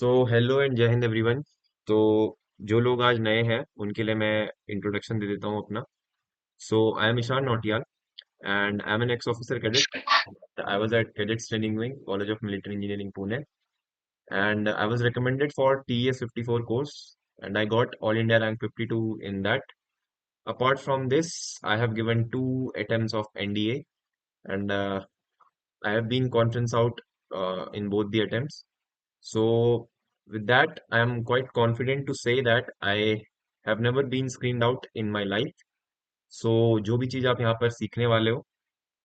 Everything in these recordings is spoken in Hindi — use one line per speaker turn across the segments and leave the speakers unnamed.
सो हेलो एंड जय हिंद एवरीवन। तो जो लोग आज नए हैं उनके लिए मैं इंट्रोडक्शन दे देता हूँ अपना। So I am Ishan Nautiyal and I am an ex officer cadet. I was at cadets training wing college of military engineering Pune and I was recommended for TS 54 course and I got all India rank 52 in that. Apart from this, I have given two attempts of NDA and I have been conference out in both the attempts. So, with that, I am quite confident to say that I have never been screened out in my life. So, जो भी चीज़ आप यहाँ पर सीखने वाले हो,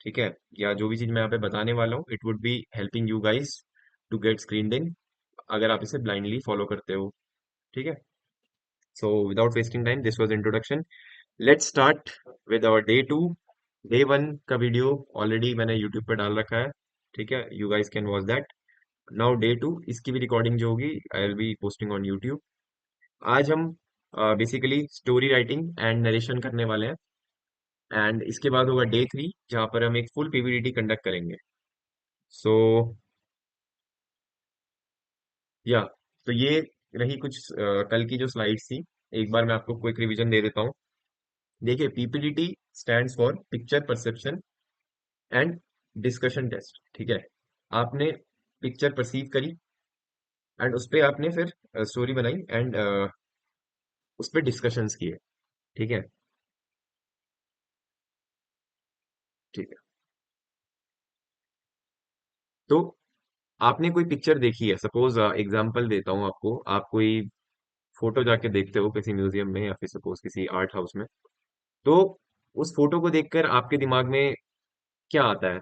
ठीक है, या जो भी चीज़ मैं यहाँ पे बताने वाला हूँ, it would be helping you guys to get screened in अगर आप इसे ब्लाइंडली फॉलो करते हो, ठीक है. So without wasting time, this was introduction. Let's start with our day two. Day one का वीडियो ऑलरेडी मैंने यूट्यूब पर डाल रखा है, ठीक है, you guys can watch that. Now day two, इसकी भी रिकॉर्डिंग जो होगी I will be posting on YouTube. आज हम basically story writing and narration करने वाले हैं एंड इसके बाद होगा डे थ्री जहाँ पर हम एक फुल पीवीडीटी कंडक्ट करेंगे. सो या तो ये रही कुछ कल की जो स्लाइड्स थी. एक बार मैं आपको क्विक रिवीजन दे देता हूँ. देखिए, PPDT stands for picture perception and discussion test, ठीक है. आपने पिक्चर परसीव करी एंड उस पे आपने फिर स्टोरी बनाई एंड उस पे डिस्कशंस किए, ठीक है. ठीक है. तो आपने कोई पिक्चर देखी है, सपोज एग्जांपल देता हूँ आपको. आप कोई फोटो जाके देखते हो किसी म्यूजियम में या फिर सपोज किसी आर्ट हाउस में. तो उस फोटो को देखकर आपके दिमाग में क्या आता है?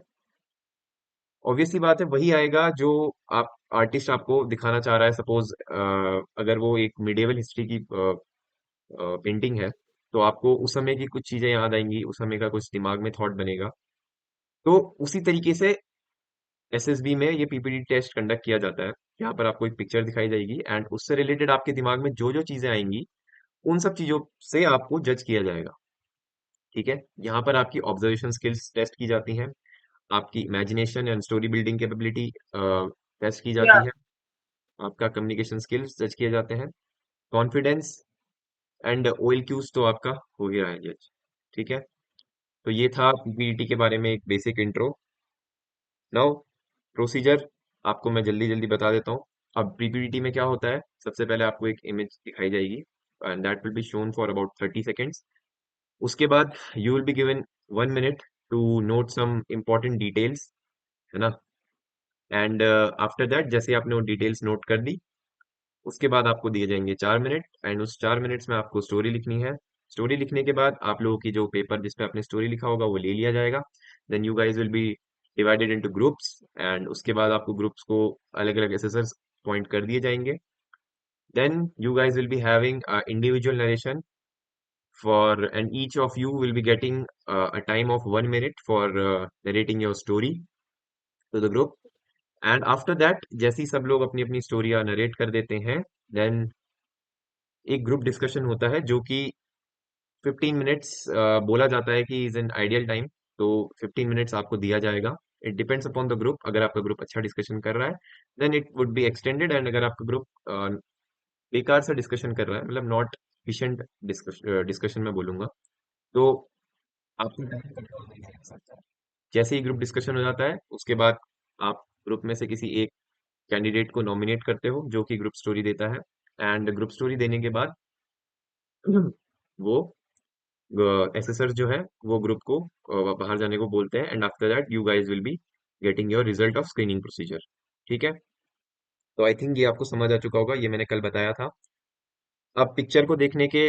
ऑब्वियसली बात है, वही आएगा जो आप आर्टिस्ट आपको दिखाना चाह रहा है. सपोज अगर वो एक मिडिएवल हिस्ट्री की पेंटिंग है तो आपको उस समय की कुछ चीजें याद आएंगी, उस समय का कुछ दिमाग में थॉट बनेगा. तो उसी तरीके से एसएसबी में ये पीपीटी टेस्ट कंडक्ट किया जाता है. यहाँ पर आपको एक पिक्चर दिखाई जाएगी एंड उससे रिलेटेड आपके दिमाग में जो जो चीजें आएंगी उन सब चीजों से आपको जज किया जाएगा, ठीक है. यहाँ पर आपकी ऑब्जर्वेशन स्किल्स टेस्ट की जाती हैं, आपकी imagination and story building capability test की जाती है, आपका कम्युनिकेशन स्किल्स जज किए जाते हैं, कॉन्फिडेंस एंड ओएलक्यूज तो आपका हो गया है जज, ठीक है. तो ये था पीपीटी के बारे में एक बेसिक इंट्रो. नाउ प्रोसीजर आपको मैं जल्दी जल्दी बता देता हूँ. अब पीपीटी में क्या होता है, सबसे पहले आपको एक इमेज दिखाई जाएगी and that will be shown for about 30 seconds. उसके बाद you will be given 1 minute to note some important details, है ना. एंड आफ्टर दैट जैसे आपने वो डिटेल्स नोट कर दी, उसके बाद आपको दिए जाएंगे 4 मिनट एंड उस 4 मिनट्स में आपको स्टोरी लिखनी है. स्टोरी लिखने के बाद आप लोगों की जो पेपर जिस पे आपने स्टोरी लिखा होगा वो ले लिया जाएगा. Then you guys will be divided into groups and उसके बाद आपको ग्रुप्स को अलग अलग एसेसर्स पॉइंट कर दिए जाएंगे. Then you guys will be having individual narration for and each of you will be getting a time of 1 minute for narrating your story to the group. And after that जैसे ही सब लोग अपनी अपनी स्टोरियाँ नरेट कर देते हैं, देन एक ग्रुप डिस्कशन होता है जो कि 15 मिनट्स बोला जाता है कि इज एन आइडियल टाइम. तो 15 मिनट्स आपको दिया जाएगा. It depends upon the group. अगर आपका ग्रुप अच्छा डिस्कशन कर रहा है then it would be extended and अगर आपका ग्रुप बेकार सा डिस्कशन कर रहा है, मतलब नॉट एफिशिएंट डिस्कशन में बोलूंगा, तो आपको जैसे ही ग्रुप डिस्कशन हो जाता है उसके बाद आप ग्रुप में से किसी एक कैंडिडेट को नॉमिनेट करते हो जो कि ग्रुप स्टोरी देता है. एंड ग्रुप स्टोरी देने के बाद वो एसेसर जो है वो ग्रुप को बाहर जाने को बोलते हैं and after that you guys will be getting your result of screening procedure, ठीक है. तो आई थिंक ये आपको समझ आ चुका होगा, ये मैंने कल बताया था. अब पिक्चर को देखने के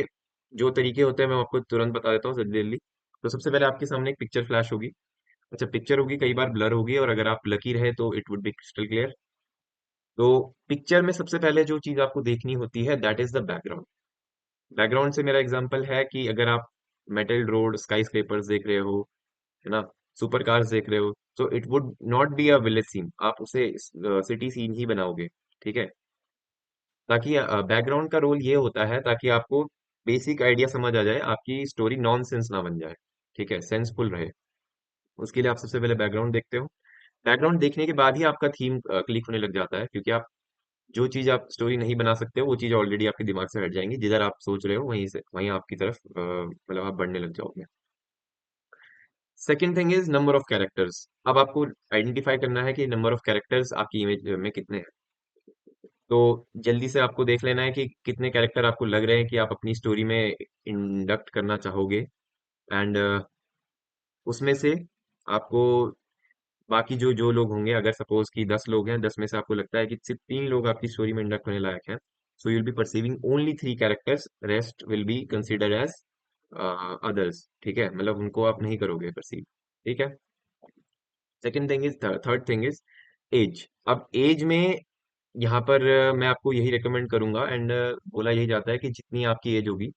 जो तरीके होते हैं मैं आपको तुरंत बता देता हूँ जल्दी जल्दी. तो सबसे पहले आपके सामने एक पिक्चर फ्लैश होगी. अच्छा, पिक्चर होगी, कई बार ब्लर होगी और अगर आप लकी रहे तो it would B crystal clear. तो पिक्चर में सबसे पहले जो चीज आपको देखनी होती है that is the background. Background से मेरा एग्जांपल है कि अगर आप मेटल रोड स्काई स्क्रेपर्स देख रहे हो, है ना, सुपर कार्स देख रहे हो, तो it would not be a village scene, आप उसे सिटी सीन ही बनाओगे, ठीक है. ताकि बैकग्राउंड का रोल ये होता है ताकि आपको बेसिक आइडिया समझ आ जाए, आपकी स्टोरी नॉनसेंस ना बन जाए, ठीक है, सेंसफुल रहे. उसके लिए आप सबसे पहले बैकग्राउंड देखते हो. बैकग्राउंड देखने के बाद ही आपका थीम क्लिक होने लग जाता है क्योंकि आप जो चीज आप स्टोरी नहीं बना सकते हो वो चीज ऑलरेडी आपके दिमाग से हट जाएंगी, जिधर आप सोच रहे हो वहीं से वहीं आपकी तरफ मतलब आप बढ़ने लग जाओगे। Second thing is number of characters. अब आपको आइडेंटिफाई करना है कि नंबर ऑफ कैरेक्टर्स आपकी इमेज में कितने हैं। तो जल्दी से आपको देख लेना है कि कितने कैरेक्टर आपको लग रहे हैं कि आप अपनी स्टोरी में इंडक्ट करना चाहोगे। एंड उसमें से आपको बाकी जो जो लोग होंगे, अगर सपोज कि 10 लोग हैं, 10 में से आपको लगता है कि सिर्फ 3 लोग आपकी स्टोरी में इंडक्ट होने लायक हैं, so you will be perceiving only 3 characters, rest will be consider as others. ठीक है, मतलब उनको आप नहीं करोगे परसीव। ठीक है। Second thing is, third thing is age. अब एज में यहाँ पर मैं आपको यही रिकमेंड करूंगा, एंड बोला यही जाता है कि जितनी आपकी एज होगी,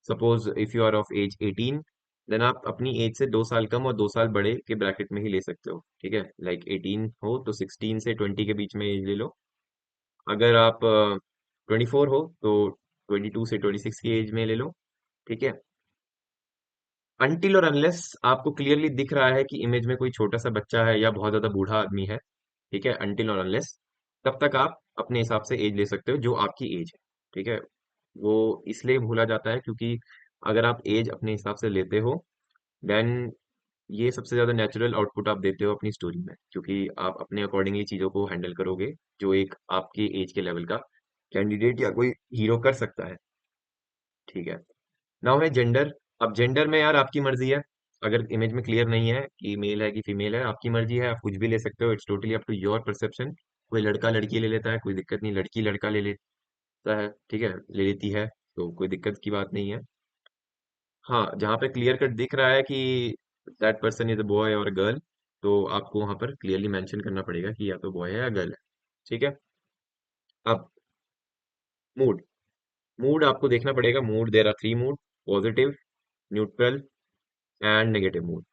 suppose if you are of age 18, then आप अपनी एज से 2 साल कम और 2 साल बड़े के ब्रैकेट में ही ले सकते हो। ठीक है, लाइक 18 हो तो 16 से 20 के बीच में एज ले लो। अगर आप 24 हो तो 22 से 26 की एज में ले लो। ठीक है। अनटिल और अनलेस आपको क्लियरली दिख रहा है कि इमेज में कोई छोटा सा बच्चा है या बहुत ज्यादा बूढ़ा आदमी है, ठीक है, अनटिल और अनलेस, तब तक आप अपने हिसाब से एज ले सकते हो जो आपकी एज है। ठीक है। वो इसलिए भूला जाता है क्योंकि अगर आप एज अपने हिसाब से लेते हो, देन ये सबसे ज्यादा नेचुरल आउटपुट आप देते हो अपनी स्टोरी में, क्योंकि आप अपने अकॉर्डिंगली चीजों को हैंडल करोगे जो एक आपके एज के लेवल का कैंडिडेट या कोई हीरो कर सकता है। ठीक है। नाउ है जेंडर। अब जेंडर में यार आपकी मर्जी है। अगर इमेज में क्लियर नहीं है कि मेल है कि फीमेल है, आपकी मर्जी है, आप कुछ भी ले सकते हो। It's totally up to your perception. कोई लड़का लड़की ले लेता है, कोई दिक्कत नहीं, लड़की लड़का ले लेता है, ठीक है, ले लेती है, तो कोई दिक्कत की बात नहीं है। हाँ, जहाँ पे क्लियर कट दिख रहा है कि that person is a boy और गर्ल, तो आपको वहां पर क्लियरली मेंशन करना पड़ेगा कि या तो बॉय है या गर्ल है। ठीक है। अब मूड। मूड आपको देखना पड़ेगा। Mood, there are 3 mood: positive, neutral and negative mood.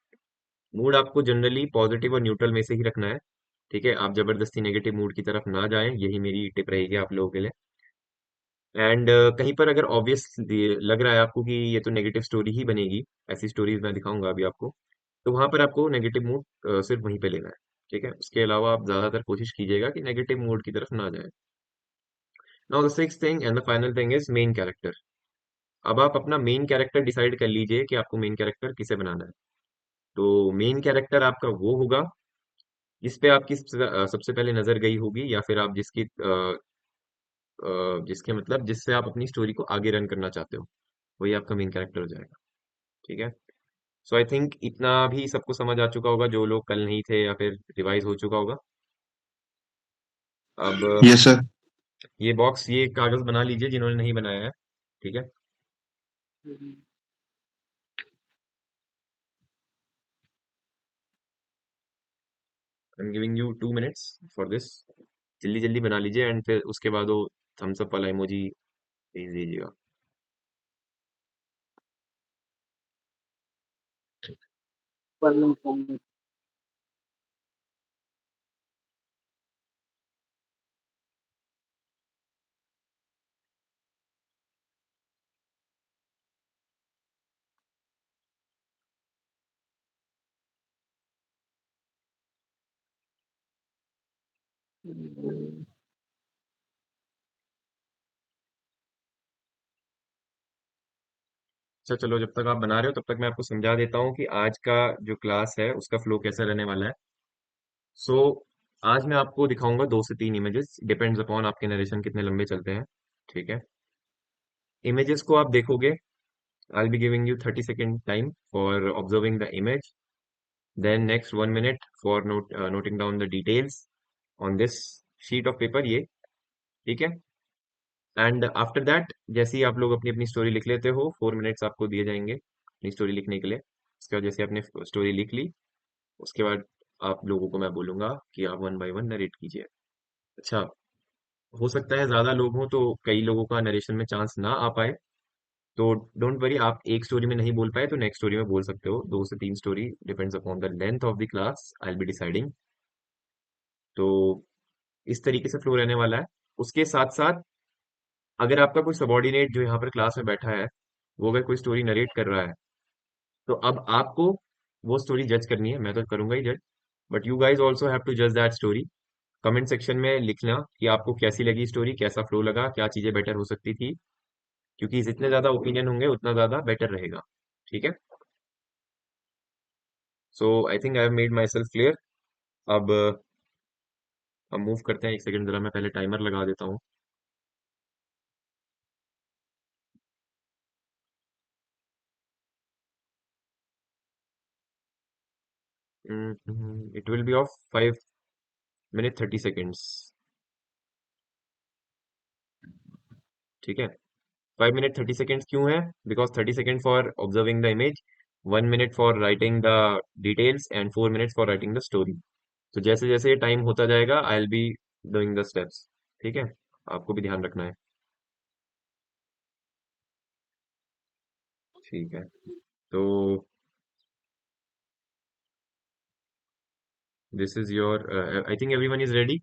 Mood आपको जनरली पॉजिटिव और न्यूट्रल में से ही रखना है। ठीक है, आप जबरदस्ती नेगेटिव मूड की तरफ ना जाएं, यही मेरी टिप रहेगी आप लोगों के लिए। एंड कहीं पर अगर ऑब्वियस लग रहा है आपको कि ये तो नेगेटिव स्टोरी ही बनेगी, ऐसी स्टोरीज मैं दिखाऊंगा अभी आपको, तो वहां पर आपको नेगेटिव मूड सिर्फ वहीं पे लेना है। ठीक है, उसके अलावा आप ज्यादातर कोशिश कीजिएगा कि नेगेटिव मूड की तरफ ना जाए। Now the six thing and the final thing is main character. अब आप अपना मेन कैरेक्टर डिसाइड कर लीजिए कि आपको मेन कैरेक्टर किसे बनाना है। तो मेन कैरेक्टर आपका वो होगा जिस पे आपकी सबसे पहले नजर गई होगी, या फिर आप जिसके मतलब जिससे आप अपनी स्टोरी को आगे रन करना चाहते हो, वही आपका मेन कैरेक्टर हो जाएगा। ठीक है। सो आई थिंक इतना भी सबको समझ आ चुका होगा जो लोग कल नहीं थे, या फिर रिवाइज हो चुका होगा। अब
यस सर।
ये बॉक्स, ये कागज बना लीजिए जिन्होंने नहीं बनाया है। ठीक है। I am giving you 2 minutes for this. जल्दी जल्दी बना लीजिए, एंड फिर उसके बाद वो थम्स अप वाला इमोजी भेज दीजिएगा। अच्छा चलो, जब तक आप बना रहे हो तब तक मैं आपको समझा देता हूँ कि आज का जो क्लास है उसका फ्लो कैसा रहने वाला है। सो आज मैं आपको दिखाऊंगा 2 से 3 इमेजेस, डिपेंड्स अपॉन आपके नरेशन कितने लंबे चलते हैं। ठीक है। इमेजेस को आप देखोगे। I will be giving you 30 second time for observing the image, then next 1 minute for noting down the details on this sheet of paper, ये। ठीक है। एंड आफ्टर दैट, जैसे ही आप लोग अपनी अपनी स्टोरी लिख लेते हो, 4 मिनट्स आपको दिए जाएंगे अपनी स्टोरी लिखने के लिए। उसके बाद जैसे आपने स्टोरी लिख ली, उसके बाद आप लोगों को मैं बोलूंगा कि आप वन बाय वन नरेट कीजिए। अच्छा, हो सकता है ज्यादा लोग हों तो कई लोगों का नरेशन में चांस ना आ पाए, तो डोंट वरी, आप एक स्टोरी में नहीं बोल पाए तो नेक्स्ट स्टोरी में बोल सकते हो। 2 से 3 story, depends upon the length of the class, I will B deciding. तो इस तरीके से फ्लो रहने वाला है। उसके साथ साथ अगर आपका कोई सबॉर्डिनेट जो यहाँ पर क्लास में बैठा है, वो अगर कोई स्टोरी नरेट कर रहा है, तो अब आपको वो स्टोरी जज करनी है। मैं तो करूंगा ही जज, but you guys also have to जज दैट स्टोरी। कमेंट सेक्शन में लिखना कि आपको कैसी लगी स्टोरी, कैसा फ्लो लगा, क्या चीजें बेटर हो सकती थी, क्योंकि जितने ज्यादा ओपिनियन होंगे उतना ज्यादा बेटर रहेगा। ठीक है। So I think I have made myself clear. अब अब मूव करते हैं। एक सेकंड, जरा मैं पहले टाइमर लगा देता हूँ। It will B of 5 minute 30 seconds. ठीक है। 5 मिनट 30 सेकेंड्स क्यों है? Because 30 second for observing the image, 1 minute for writing the details, and 4 minutes for writing the story. तो जैसे जैसे ये टाइम होता जाएगा आई will be doing the steps. ठीक है। आपको भी ध्यान रखना है। ठीक है। तो this is your, I think everyone is ready.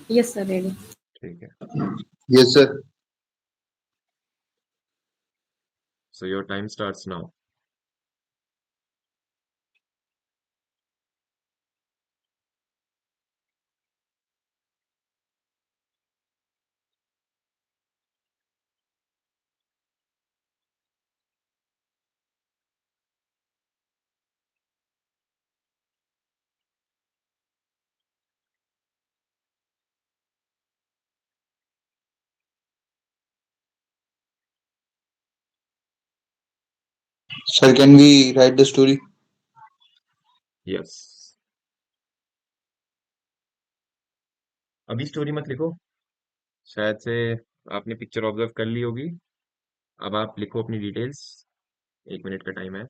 Yes, sir, ready.
ठीक है।
Yes, sir.
So your time starts now.
Sir, can we write the story?
Yes. अभी स्टोरी मत लिखो, शायद से आपने पिक्चर ऑब्जर्व कर ली होगी। अब आप लिखो अपनी डिटेल्स। 1 मिनट का टाइम है।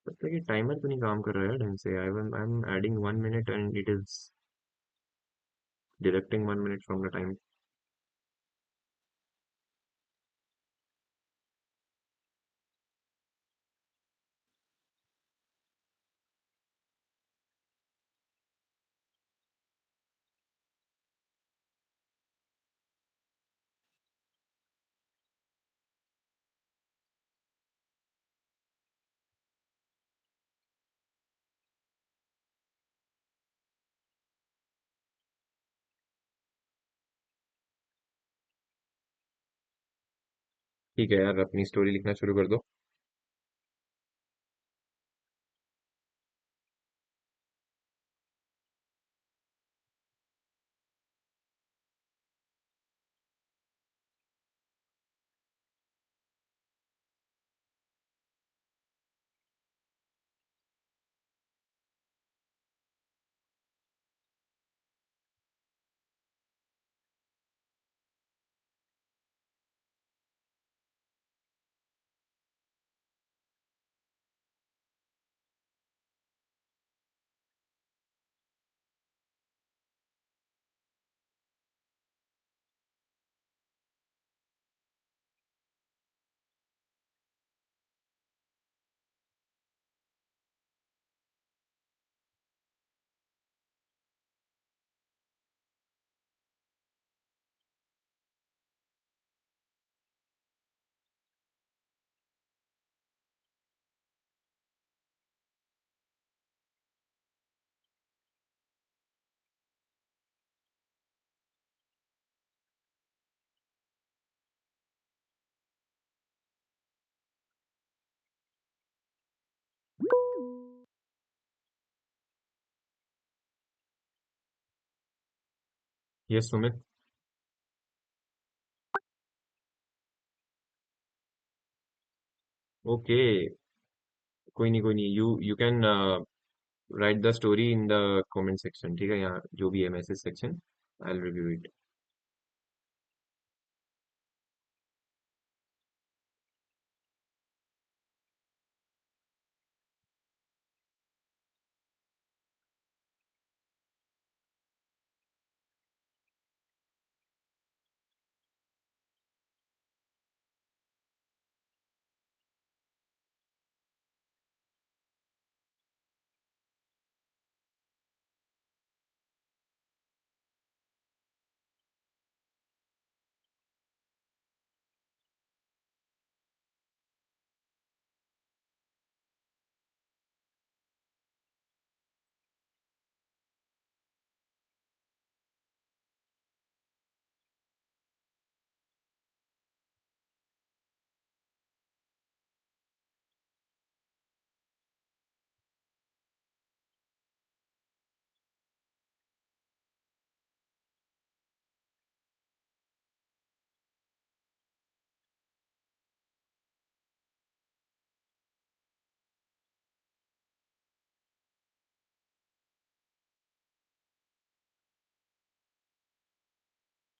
लगता है कि टाइमर तो नहीं काम कर रहा है ढंग से। I am adding 1 minute and it is deducting 1 minute from the time. ठीक है यार, अपनी स्टोरी लिखना शुरू कर दो। यस सुमित। ओके। कोई नहीं, you can write the story in the comment section. ठीक है, यहाँ जो भी है message section, I will review it.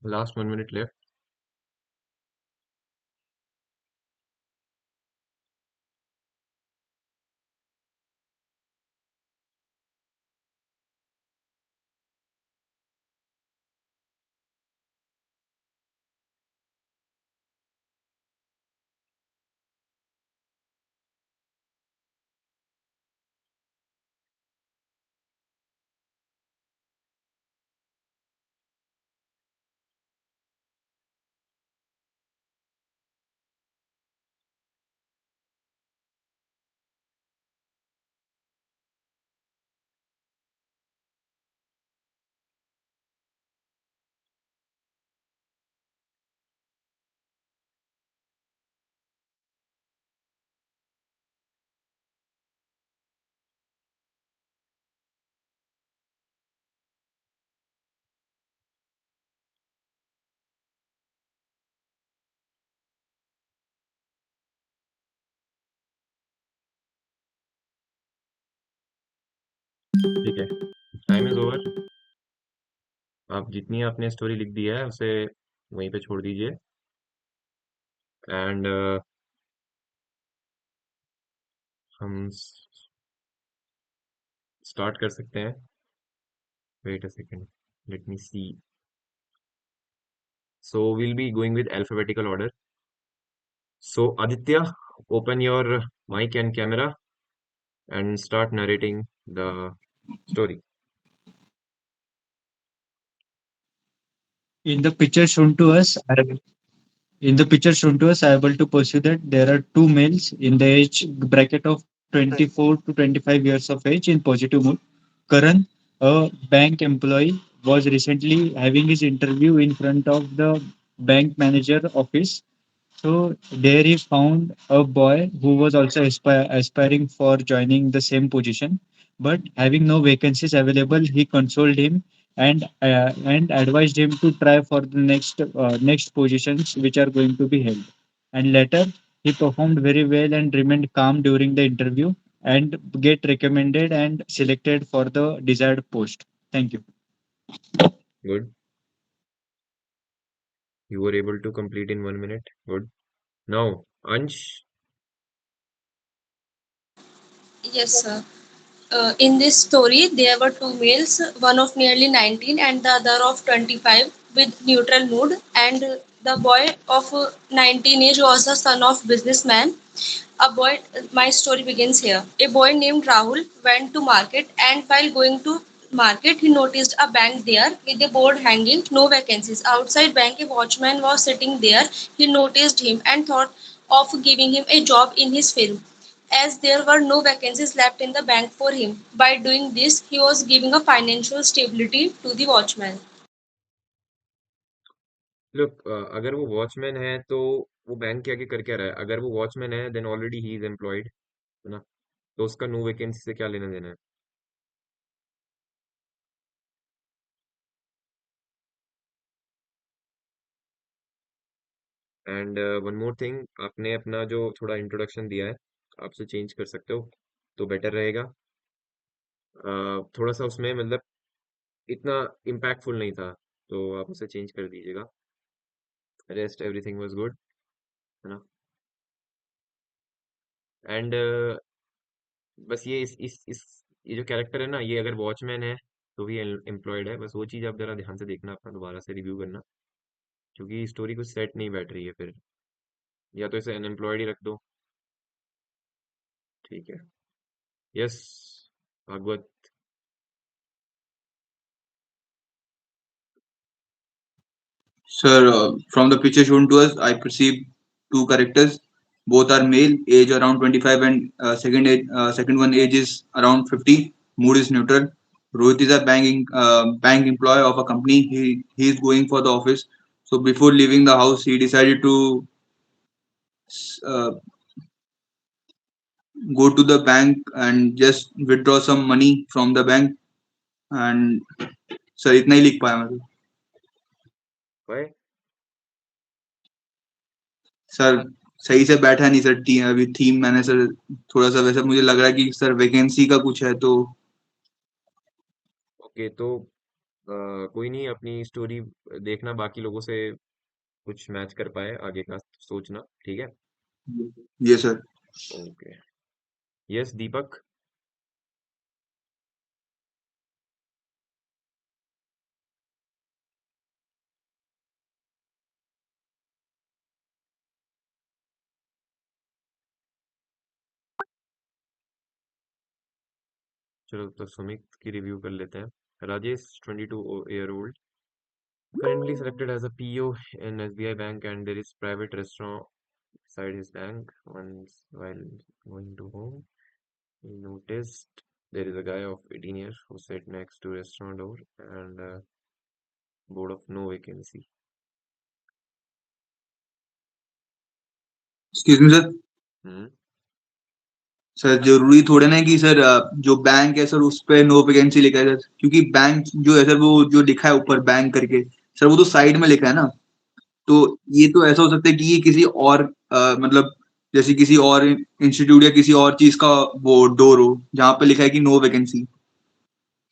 Last 1 minute left. ठीक है, टाइम इज ओवर। आप जितनी आपने स्टोरी लिख दी है उसे वहीं पे छोड़ दीजिए। एंड हम स्टार्ट कर सकते हैं। Wait a second, let me see. So we'll be going with alphabetical order. So Aditya, open your mic and camera and start narrating the story.
In the picture shown to us, I am able to perceive that there are two males in the age bracket of 24 to 25 years of age in positive mood. Karan, a bank employee, was recently having his interview in front of the bank manager office. So there he found a boy who was also aspiring for joining the same position, but having no vacancies available, he consoled him and advised him to try for the next positions which are going to be held. And later, he performed very well and remained calm during the interview and get recommended and selected for the desired post. Thank you.
Good. You were able to complete in 1 minute. Good. Now, Ansh,
Yes, sir. In this story, there were two males, one of nearly 19 and the other of 25, with neutral mood. And the boy of 19 age was the son of businessman. A boy. My story begins here. A boy named Rahul went to market, and while going to market, he noticed a bank there with a board hanging, no vacancies. Outside bank, a watchman was sitting there. He noticed him and thought of giving him a job in his firm, as there were no vacancies left in the bank for him. By doing this, he was giving a financial stability to the watchman.
look, अगर वो वॉचमैन है तो वो बैंक के आगे कर क्या रहा है? अगर वो वॉचमैन है then already he is employed, है ना? तो उसका नो वैकेंसी से क्या लेना देना है? एंड वन मोर थिंग, आपने अपना जो थोड़ा इंट्रोडक्शन दिया है, आपसे चेंज कर सकते हो तो बेटर रहेगा। थोड़ा सा उसमें मतलब इतना इम्पैक्टफुल नहीं था, तो आप उसे चेंज कर दीजिएगा। रेस्ट एवरीथिंग वाज गुड, है ना? एंड बस ये ये जो कैरेक्टर है ना, ये अगर वॉचमैन है तो भी एम्प्लॉयड है। बस वो चीज़ आप जरा ध्यान से देखना, अपना दोबारा से रिव्यू करना, क्योंकि स्टोरी कुछ सेट नहीं बैठ रही है फिर। या तो इसे अनएम्प्लॉयड ही रख दो। ठीक है। Yes, Bhagwat.
Sir, from the picture shown to us, I perceive two characters. Both are male, age around 25, and second one age is around 50. Mood is neutral. Rohit is a bank employee of a company. He is going for the office. So before leaving the house, he decided to uh, go to the bank and just withdraw some money from the bank. And sir, इतना ही लिख पाया मैं।
भाई,
सर सही से बैठा नहीं सर, अभी थीम मैंने सर थोड़ा सा वैसा मुझे लग रहा है कि सर वैकेंसी का कुछ है तो।
ओके, तो कोई नहीं, अपनी स्टोरी देखना, बाकी लोगों से कुछ मैच कर पाए आगे का सोचना, ठीक है।
ये सर।
ओके। यस दीपक। चलो तो सुमित की रिव्यू कर लेते हैं। Rajesh 22 year old, currently selected as a PO in SBI Bank, and there is private restaurant beside his bank. Once while going to home, he noticed there is a guy of 18 years who sat next to restaurant door and board of no vacancy.
Excuse me sir.
Hmm.
Sir जरूरी थोड़े ना है कि सर जो बैंक है सर उस पे नो वैकेंसी लिखा है सर, क्योंकि बैंक जो है सर वो जो लिखा है ऊपर बैंक करके सर वो तो साइड में लिखा है ना। तो ये तो ऐसा हो सकता है कि ये किसी और मतलब जैसे किसी और इंस्टीट्यूट या किसी और चीज का वो डोर हो जहाँ पे लिखा है कि नो वैकेंसी।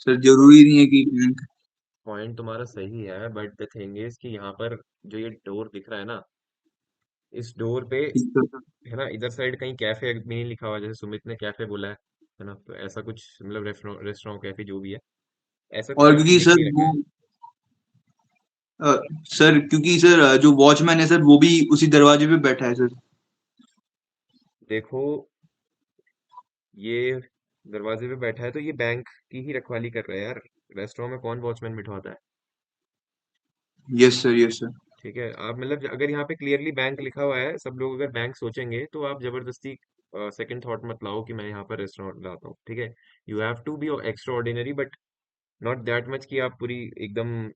सर जरूरी नहीं है कि बैंक।
पॉइंट तुम्हारा सही है, बट द थिंग इज कि यहाँ पर जो ये डोर दिख रहा है ना, इस डोर पे
ठीक है सर।
है ना, इधर साइड कहीं कैफे भी नहीं लिखा हुआ, जैसे सुमित ने कैफे बोला है ना, तो ऐसा कुछ मतलब रेस्टोरेंट कैफे जो भी है, ऐसा
और
कुछ
क्योंकि
लिख
सर
नहीं रखा
वो
है।
सर क्योंकि सर जो वॉचमैन है सर वो भी उसी दरवाजे पे बैठा है सर।
देखो, ये दरवाजे पे बैठा है तो ये बैंक की ही रखवाली कर रहा है यार। रेस्टोरेंट में कौन वॉचमैन बिठवाता है?
Yes sir, yes sir.
ठीक है, आप मतलब अगर यहाँ पे क्लियरली बैंक लिखा हुआ है, सब लोग अगर बैंक सोचेंगे, तो आप जबरदस्ती सेकंड थॉट मत लाओ कि मैं यहाँ पर रेस्टोरेंट लाता हूँ, ठीक है। You have to be extraordinary, but not that much कि आप पूरी एकदम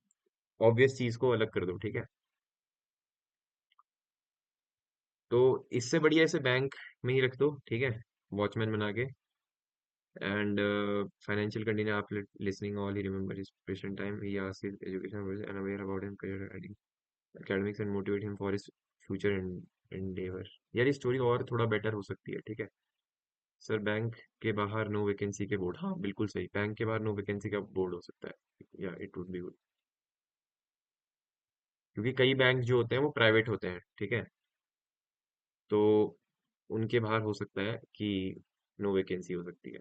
ऑब्वियस चीज को अलग कर दो, ठीक है। तो इससे बढ़िया इसे बैंक में ही रख दो, ठीक है, वॉचमैन बना के। And financial condition after listening all, he remember his patient time. He asked his education was unaware about him career academics and motivate him for his future endeavor. यार ये स्टोरी और थोड़ा बेटर हो सकती है, ठीक है। सर बैंक के बाहर नो वैकेंसी के बोर्ड, हाँ बिल्कुल सही, बैंक के बाहर नो वैकेंसी का बोर्ड हो सकता है, या इट वुड बी गुड। क्योंकि कई बैंक जो होते हैं वो प्राइवेट होते हैं, ठीक है, तो उनके बाहर हो सकता है कि नो वैकेंसी हो सकती है।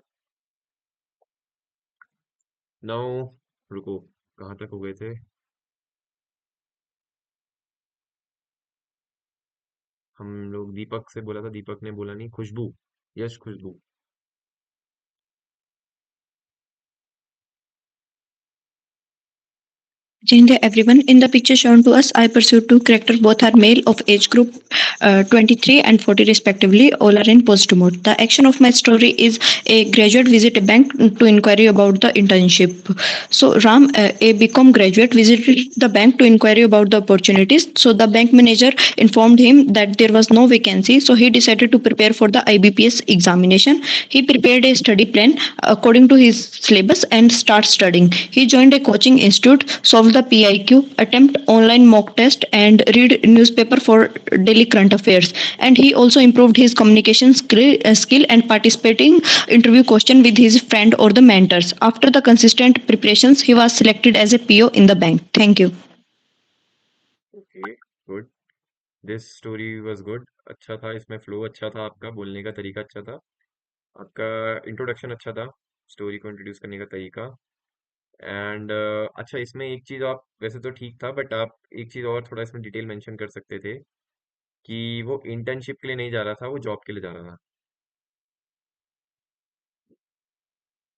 नाउ रुको, कहाँ तक हो गए थे? हम लोग दीपक से बोला था, दीपक ने बोला नहीं, खुशबू। यश खुशबू।
Jai everyone. In the picture shown to us, I pursued two characters. Both are male of age group 23 and 40 respectively. All are in positive mode. The action of my story is a graduate visit a bank to inquiry about the internship. So Ram, a BCom graduate, visited the bank to inquiry about the opportunities. So the bank manager informed him that there was no vacancy. So he decided to prepare for the IBPS examination. He prepared a study plan according to his syllabus and start studying. He joined a coaching institute, solved the PIQ, attempt online mock test, and read newspaper for daily current affairs. And he also improved his communication skill and participating interview question with his friend or the mentors. After the consistent preparations, he was selected as a PO in the bank. Thank you.
Okay, good. This story was good, अच्छा था, इसमें फ्लो अच्छा था, आपका बोलने का तरीका अच्छा था, आपका इंट्रोडक्शन अच्छा था, स्टोरी को इंट्रोड्यूस करने का तरीका। एंड अच्छा, इसमें एक चीज आप वैसे तो ठीक था, बट आप एक चीज और थोड़ा इसमें डिटेल मेंशन कर सकते थे कि वो इंटर्नशिप के लिए नहीं जा रहा था, वो जॉब के लिए जा रहा था,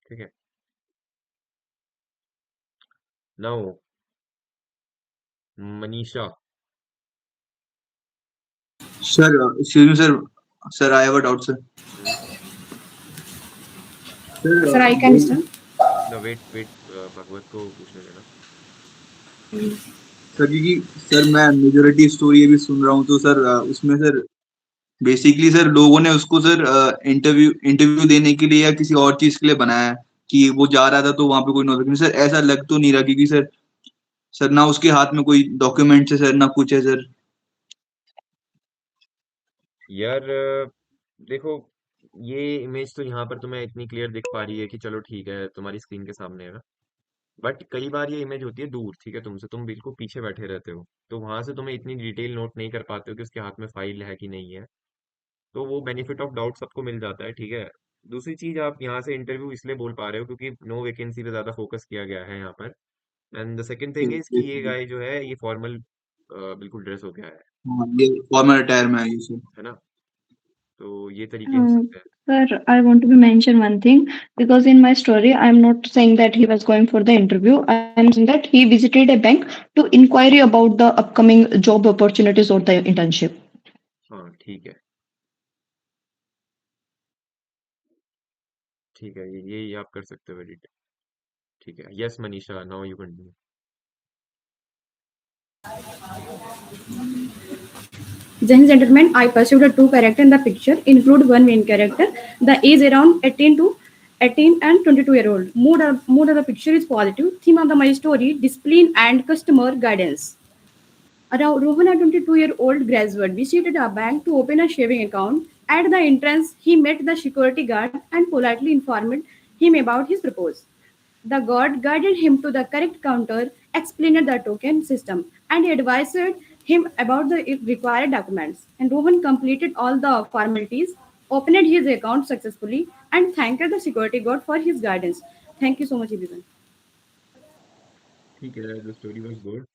ठीक है। Now Manisha.
Sir excuse me sir. Sir I have a doubt sir.
Hmm.
Sir
Sir, I can start.
ना वेट वेट, भगवत को पूछने देना।
सर क्योंकि सर मैं मेजोरिटी स्टोरी अभी सुन रहा हूँ तो सर उसमें सर बेसिकली सर लोगों ने उसको सर इंटरव्यू इंटरव्यू देने के लिए या किसी और चीज के लिए बनाया है कि वो जा रहा था तो वहां पे कोई नौकरी सर ऐसा लग तो नहीं रहा, क्योंकि सर सर ना उसके हाथ में कोई डॉक्यूमेंट है सर ना कुछ है सर।
यार देखो, ये इमेज तो यहाँ पर तुम्हें इतनी क्लियर दिख पा रही है कि चलो ठीक है, तुम्हारी स्क्रीन के सामने है ना, बट कई बार ये इमेज होती है दूर, ठीक है, तुमसे, तुम बिल्कुल पीछे बैठे रहते हो, तो वहां से तुम्हें इतनी डिटेल नोट नहीं कर पाते हो कि उसके हाथ में फाइल है कि नहीं है। तो वो बेनिफिट ऑफ डाउट सबको मिल जाता है, ठीक है। दूसरी चीज, आप यहाँ से इंटरव्यू इसलिए बोल पा रहे हो क्योंकि नो वैकेंसी पे ज्यादा फोकस किया गया है यहाँ पर। And the second thing is कि ये गाय जो है ये फॉर्मल बिल्कुल ड्रेस हो गया
हाँ, ये फॉर्मल अटायर में है ये सब।
है ना। तो ये तरीके हो
Um,
सकते हैं।
Sir, I want to mention one thing because in my story, I am not saying that he was going for the interview. I am saying that he visited a bank to inquiry about the upcoming job opportunities or the internship.
हाँ ठीक है, ठीक है, ये आप कर सकते हो एडिट। ठीक है, yes Manisha, now you continue.
Then, gentlemen, I perceived the two characters in the picture include one main character. The age around 18 and 22-year old. Mood of the picture is positive. Theme of my story: discipline and customer guidance. Around Rohan, a 22-year-old graduate, visited a bank to open a saving account. At the entrance, he met the security guard and politely informed him about his purpose. The guard guided him to the correct counter, explained the token system, and advised him about the required documents. And Rohan completed all the formalities, opened his account successfully, and thanked the security guard for his guidance. Thank you so much, everyone.
ठीक है, the story was good,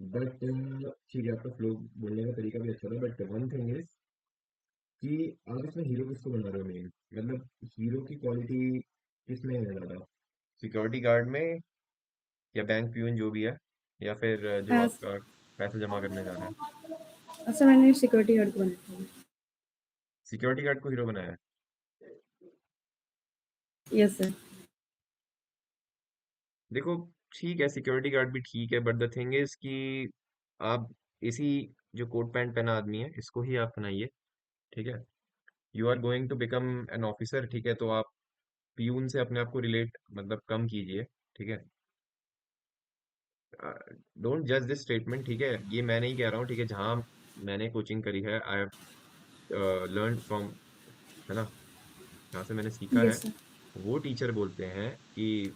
but ठीक है, आपका फ्लो बोलने का तरीका भी अच्छा था, बट वन थिंग इज कि आप इसमें हीरो किसको बना रहे हो मेन, मतलब हीरो की क्वालिटी किसमें है ज्यादा, सिक्योरिटी गार्ड में या बैंक प्यून जो भी है, या फिर जो
As
आपका पैसे जमा करने जा रहा है।
सर मैंने सिक्योरिटी गार्ड को बनाया।
सिक्योरिटी गार्ड को हीरो बनाया है।
Yes sir.
देखो, ठीक है, सिक्योरिटी गार्ड भी ठीक है, बट द थिंग इज कि आप इसी जो कोट पैंट पहना आदमी है इसको ही आप बनाइए, ठीक है। You are going to become an officer, ठीक है, तो आप पीयून से अपने आप को रिलेट मतलब कम कीजिए, ठीक है। डोंट जज दिस स्टेटमेंट, ठीक है, ये मैं नहीं कह रहा हूँ, ठीक है, जहाँ मैंने कोचिंग करी है, आई हैव लर्न फ्रॉम, है ना, जहाँ से मैंने सीखा है,
यस सर।
वो टीचर बोलते हैं कि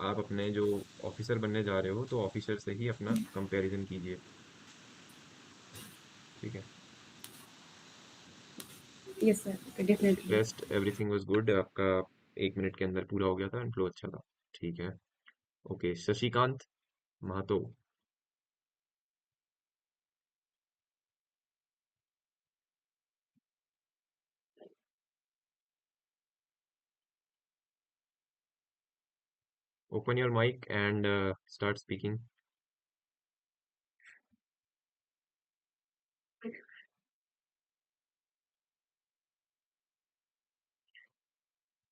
आप अपने जो ऑफिसर बनने जा रहे हो तो ऑफिसर से ही अपना कंपैरिजन कीजिए, ठीक है।
Yes sir definitely.
Rest everything was good, आपका 1 मिनट के अंदर पूरा हो गया था एंड फ्लो अच्छा था, ठीक है। Okay, Shashikant Mahto. Open your mic and start speaking.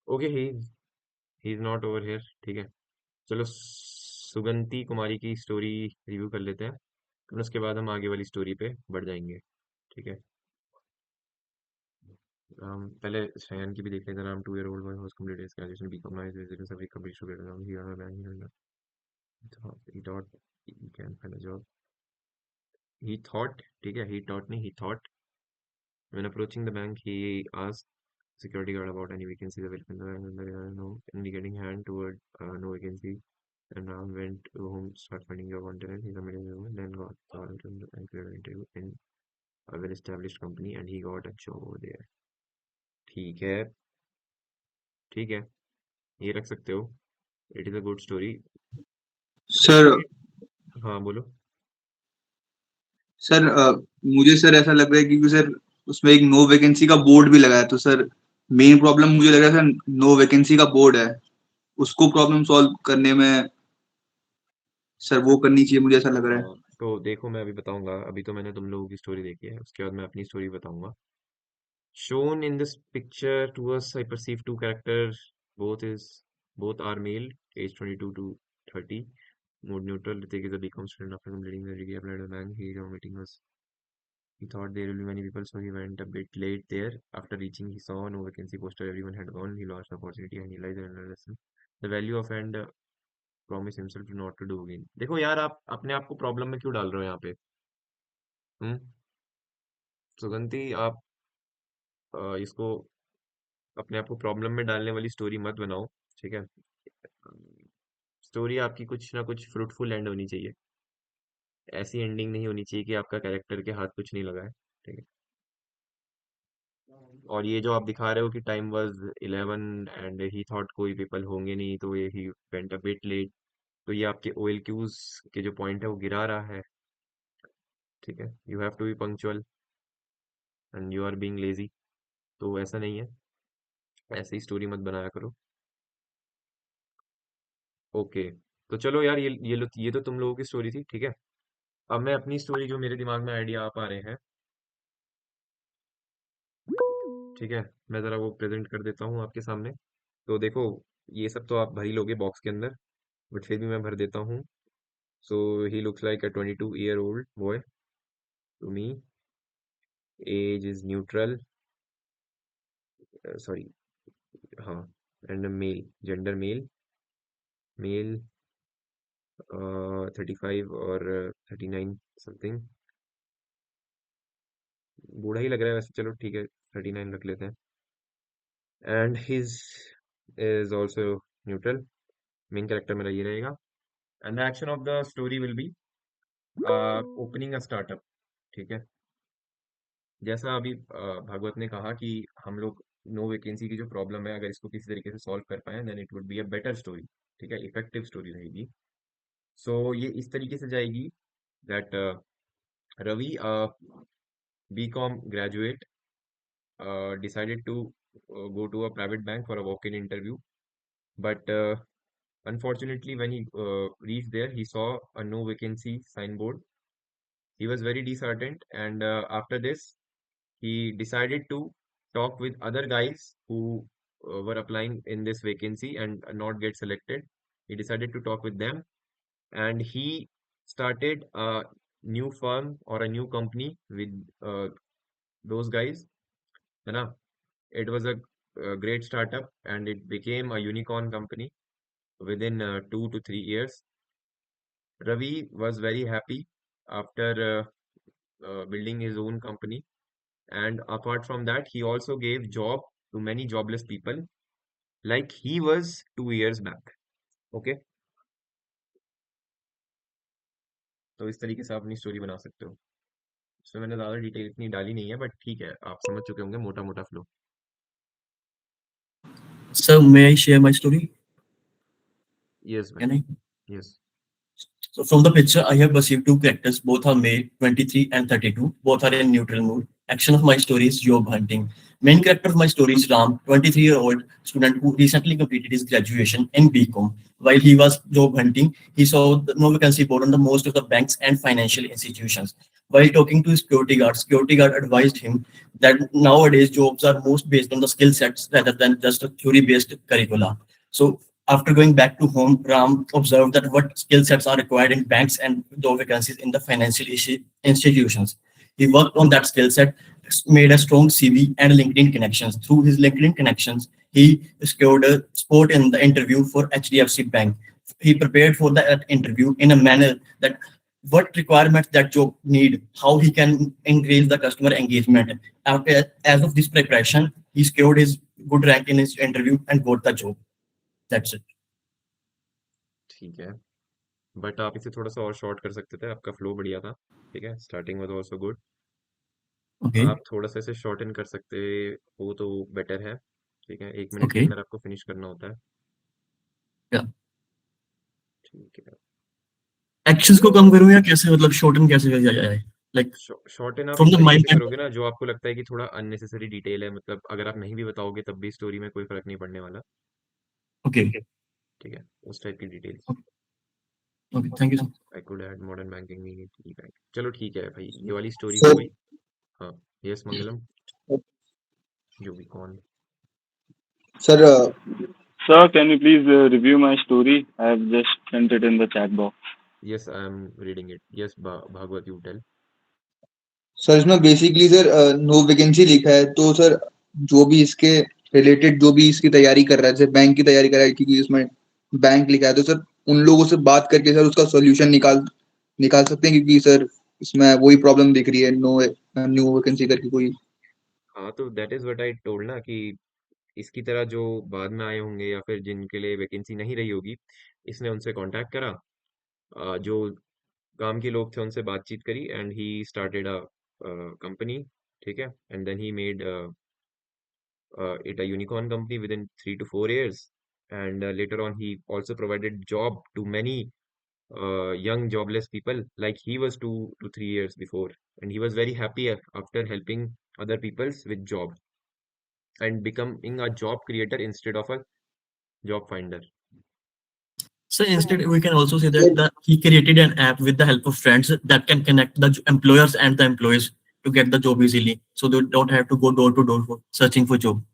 Okay, he is not over here, ठीक है। चलो, सुगंती कुमारी की स्टोरी रिव्यू कर लेते हैं, फिर उसके बाद हम आगे वाली स्टोरी पे बढ़ जाएंगे, ठीक है। पहले शयन की भी देख लेते हैं। Ram 2 year old boy was completed his graduation BCom, now he is visiting every company to get a job. He on a bank, he thought he can find a job. He thought, ठीक है, he thought नहीं, he thought when approaching the bank he asked security guard about any vacancies available in the bank, and there are no indicating hand toward no vacancy. And Ram went to home, start finding job on internet. He submitted his resume, then got called into and cleared an interview in a well-established company, and he got a job over there. ठीक है, ठीक है, ये रख सकते हो। It is a good story.
Sir
हाँ बोलो।
सर मुझे सर ऐसा लग रहा है क्योंकि सर उसमें एक नो वैकेंसी का बोर्ड भी लगा है, तो सर मेन प्रॉब्लम मुझे लग रहा है सर नो वैकेंसी का बोर्ड है, उसको प्रॉब्लम सॉल्व करने में सर वो करनी चाहिए, मुझे ऐसा लग रहा है।
हाँ, तो देखो, मैं अभी बताऊंगा, अभी तो मैंने तुम लोगों की स्टोरी देखी है, उसके बाद मैं अपनी स्टोरी बताऊंगा। Shown in this picture to us, I perceive two characters. Both are male, age 22 to 30. Mood neutral. Ritik is a BCom student after completing the degree. Applied to the bank. He was meeting us. He thought there will be many people, so he went a bit late there. After reaching, he saw no vacancy poster. Everyone had gone. He lost the opportunity and he realized another lesson. The value of and promise himself to not to do again. देखो यार, आप अपने आप को प्रॉब्लम में क्यों डाल रहे हो यहाँ पे? हम्म सुगंधी, आप इसको अपने आप को प्रॉब्लम में डालने वाली स्टोरी मत बनाओ, ठीक है। स्टोरी आपकी कुछ ना कुछ फ्रूटफुल एंड होनी चाहिए। ऐसी एंडिंग नहीं होनी चाहिए कि आपका कैरेक्टर के हाथ कुछ नहीं लगा है। ठीक है। और ये जो आप दिखा रहे हो कि time was 11 and he thought कोई पीपल होंगे नहीं, तो ये he went a bit late, तो ये आपके OLQs के जो पॉइंट है वो गिरा रहा है। ठीक है। You have to be punctual and you are being lazy. तो ऐसा नहीं है, ऐसे ही स्टोरी मत बनाया करो। ओके। तो चलो यार, ये तो तुम लोगों की स्टोरी थी। ठीक है। अब मैं अपनी स्टोरी, जो मेरे दिमाग में आइडिया आ पा रहे हैं, ठीक है, मैं ज़रा वो प्रेजेंट कर देता हूँ आपके सामने। तो देखो, ये सब तो आप भर ही लोगे बॉक्स के अंदर, बट फिर भी मैं भर देता हूँ। So he looks like a 22-year-old boy to me. Age is neutral. Sorry. हाँ. And a male. Gender male. Male 35 और 39 समथिंग। बूढ़ा ही लग रहा है वैसे, चलो ठीक है, 39 रख लेते हैं। And his is also neutral. Main character मेरा ये रहेगा। And the action of the story will be opening a startup. ठीक है। जैसा अभी भागवत ने कहा कि हम लोग नो वैकेंसी की जो प्रॉब्लम है, अगर इसको किसी तरीके से सॉल्व कर पाए, then it would be a better story. ठीक है, इफेक्टिव स्टोरी रहेगी। सो ये इस तरीके से जाएगी that Ravi, BCom graduate, decided to go to a private bank for a walk-in interview, but unfortunately when he reached there, he saw a no vacancy signboard. He was very disheartened, and after this he decided to talk with other guys who were applying in this vacancy and not get selected. He decided to talk with them, and he started a new firm or a new company with those guys, है ना? It was a great startup, and it became a unicorn company within 2 to 3 years. Ravi was very happy after building his own company, and apart from that, he also gave job to many jobless people, like he was 2 years back. Okay, तो इस तरीके से आप अपनी स्टोरी बना सकते हो। इसमें मैंने ज़्यादा डिटेल इतनी डाली नहीं है, बट ठीक है, आप समझ चुके होंगे मोटा मोटा flow.
So may I share my story?
Yes भाई,
Can I?
Yes.
So from the picture, I have perceived two characters. Both are male, 23 and 32. Both are in neutral mood. Action of my story is job hunting. Main character of my story is Ram, 23-year-old student who recently completed his graduation in BCom. While he was job hunting, he saw the no vacancy board on the most of the banks and financial institutions. While talking to his security guard advised him that nowadays jobs are most based on the skill sets rather than just a theory-based curricula. So after going back to home, Ram observed that what skill sets are required in banks and job vacancies in the financial institutions. He worked on that skill set, made a strong CV and LinkedIn connections. Through his LinkedIn connections, he secured a spot in the interview for HDFC Bank. He prepared for that interview in a manner that what requirements that job need, how he can increase the customer engagement. As of this preparation, he secured his good rank in his interview and got the job. That's it.
ठीक है, बट आप इसे थोड़ा सा और शॉर्ट कर सकते थे, आपका फ्लो बढ़िया था। ठीक है, starting was also good.
Okay.
आप थोड़ा सा इसे शॉर्टन कर सकते हो तो बेटर है। ठीक है, 1 मिनट के
Okay.
अंदर आपको फिनिश करना होता है।
Yeah.
ठीक है।
एक्शंस को कम करूँ या कैसे, मतलब शॉर्टन कैसे किया जाए? लाइक
शॉर्टन आप
फ्रॉम
इस
द
तरीके
माइंड
से
पॉइंट।
करोगे ना, जो आपको लगता है कि थोड़ा अननेसेसरी डिटेल है, मतलब अगर आप नहीं भी बताओगे तब भी स्टोरी में कोई फर्क नहीं पड़ने वाला।
ओके।
ठीक है, उस टाइप की details.
Okay, thank you sir.
I could add modern banking need E bank. चलो ठीक है भाई, ये वाली स्टोरी हो
So,
गई। हाँ। यस मंगलम। जो भी कौन।
sir,
Sir, can you please review my story? I have just sent it in the chat box.
Yes, I am reading it. Yes Bhagwat, you tell.
Sir इसमें बेसिकली सर नो वैकेंसी लिखा है, तो सर जो भी इसके रिलेटेड जो भी इसकी तैयारी कर रहा है, जैसे बैंक की तैयारी कर रहा है क्योंकि इसमें बैंक लिखा है, तो सर उन लोगों से बात करके सर उसका सॉल्यूशन निकाल सकते हैं, क्योंकि सर इसमें वही प्रॉब्लम दिख रही है, नो न्यू वैकेंसी करके कोई।
हाँ, तो that is what I told ना, कि इसकी तरह जो बाद में आए होंगे या फिर जिनके लिए वैकेंसी नहीं रही होगी, इसने उनसे कांटेक्ट करा, जो काम के लोग थे उनसे बातचीत करी, and he started a company, ठीक है, and then he made it a unicorn company within 3 to 4 years, and later on he also provided job to many young jobless people like he was 2 to 3 years before, and he was very happy after helping other peoples with job and becoming a job creator instead of a job finder.
So instead, we can also say that he created an app with the help of friends that can connect the employers and the employees to get the job easily. So they don't have to go door to door for searching for job.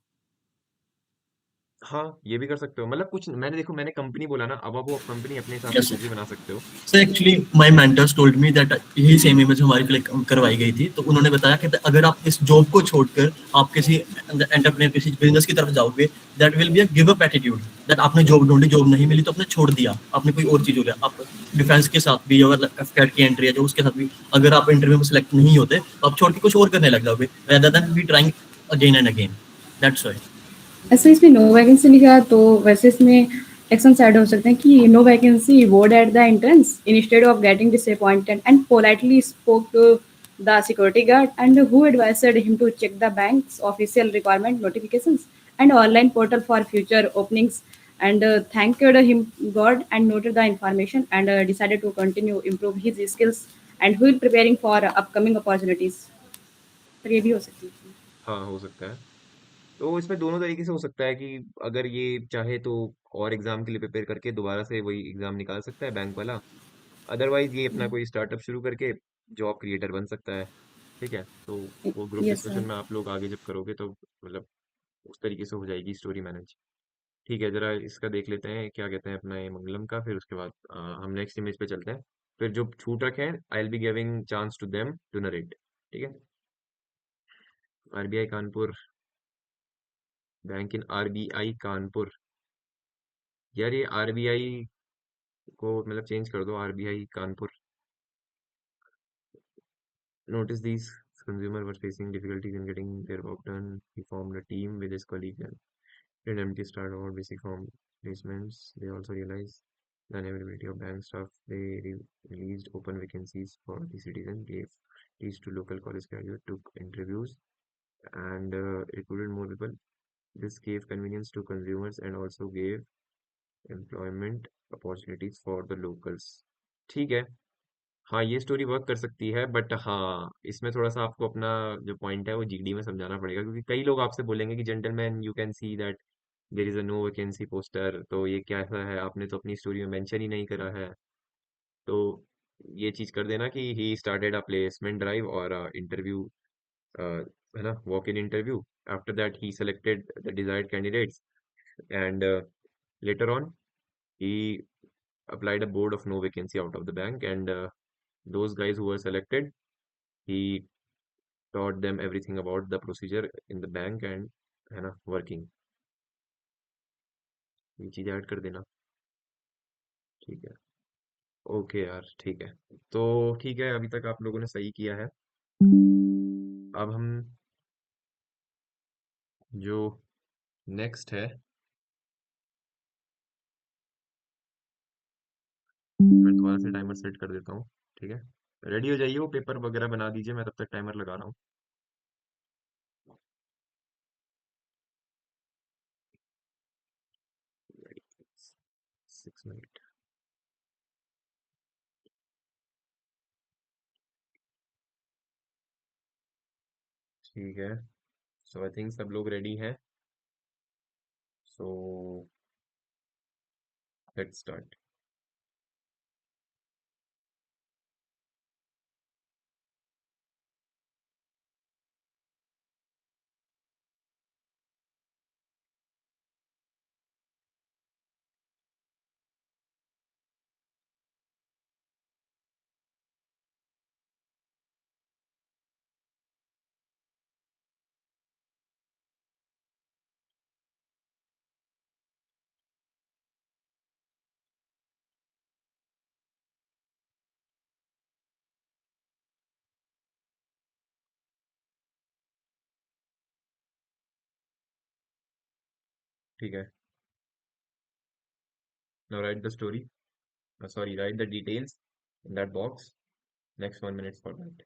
हाँ, ये भी कर सकते हो, मतलब कुछ मैंने देखो मैंने कंपनी बोला ना, अब आप वो कंपनी अपने हिसाब से
Yes.
कुछ भी बना सकते हो।
So actually, my mentors told me that यही सेम इमेज हमारी क्लिक करवाई गई थी, तो उन्होंने बताया कि अगर आप इस जॉब को छोड़कर आप किसी एंटरप्रेन्योर किसी बिजनेस की तरफ जाओगे, that will be a give up attitude, that आपने जॉब ढूंढी, जॉब नहीं मिली तो आपने छोड़ दिया, आपने कोई और चीज हो गया। आप डिफेंस के साथ भी अगर एफकेट की एंट्री है जो उसके साथ भी अगर आप इंटरव्यू में सिलेक्ट नहीं होते तो आप छोड़ के कुछ और करने लग जाओगे, rather than be trying again and again. That's why.
ऐसे इसमें नो वैकेंसी लिखा, तो वैसे इसमें एक्शन साइड हो सकते हैं कि no vacancy board at the entrance instead of getting disappointed and politely spoke to the security guard and who advised him to check the bank's official requirement notifications and online portal for future openings and thanked him God and noted the information and decided to continue improve his skills and will preparing for upcoming opportunities. तो ये भी हो सकती है।
हाँ, हो सकता है। तो इसमें दोनों तरीके से हो सकता है कि अगर ये चाहे तो और एग्जाम के लिए प्रिपेयर करके दोबारा से वही एग्जाम निकाल सकता है बैंक वाला, अदरवाइज ये अपना कोई स्टार्टअप शुरू करके जॉब क्रिएटर बन सकता है। ठीक है, तो वो ग्रुप
यस
डिस्कशन
सर।
में आप लोग आगे जब करोगे तो मतलब उस तरीके से हो जाएगी स्टोरी मैनेज। ठीक है, जरा इसका देख लेते हैं क्या कहते हैं अपना ये मंगलम का, फिर उसके बाद हम नेक्स्ट इमेज पे चलते हैं। फिर जो छूट रखे हैं I will be giving chance to them to narrate. ठीक है, RBI Kanpur, bank in RBI Kanpur. यार ये आरबीआई को मतलब चेंज कर दो, RBI Kanpur. Notice these consumers were facing difficulties in getting their work done. He formed a team with his colleague and did empty start over basic form placements. They also realized the unavailability of bank staff. They released open vacancies for the citizen, gave these to local college graduates, took interviews, and recruited more people. This gave convenience to consumers and also gave employment opportunities for the locals. ठीक है, हाँ ये स्टोरी वर्क कर सकती है, बट हाँ इसमें थोड़ा सा आपको अपना जो पॉइंट है वो जीडी में समझाना पड़ेगा, क्योंकि कई लोग आपसे बोलेंगे कि gentleman you can see that there is a no vacancy poster, तो ये कैसा है, आपने तो अपनी स्टोरी में मेंशन ही नहीं करा है। तो ये चीज कर देना कि ही स्टार्टेड अ प्लेसमेंट ड्राइव और इंटरव्यू, है ना, walk in interview. After that he selected the desired candidates and later on he applied a board of no vacancy out of the bank, and those guys who were selected, he taught them everything about the procedure in the bank and है ना वर्किंग। ये चीज ऐड कर देना। ठीक है, ओके यार, ठीक है। तो ठीक है, अभी तक आप लोगों ने सही किया है। अब हम जो नेक्स्ट है, मैं दोबारा से टाइमर सेट कर देता हूँ। ठीक है, रेडी हो जाइए, वो पेपर वगैरह बना दीजिए, मैं तब तक टाइमर लगा रहा हूँ। 6 मिनट। ठीक है, सो आई थिंक सब लोग रेडी हैं, सो लेट्स स्टार्ट। ठीक है. Now write the story. Sorry, write the details in that box. Next 1 minute for that.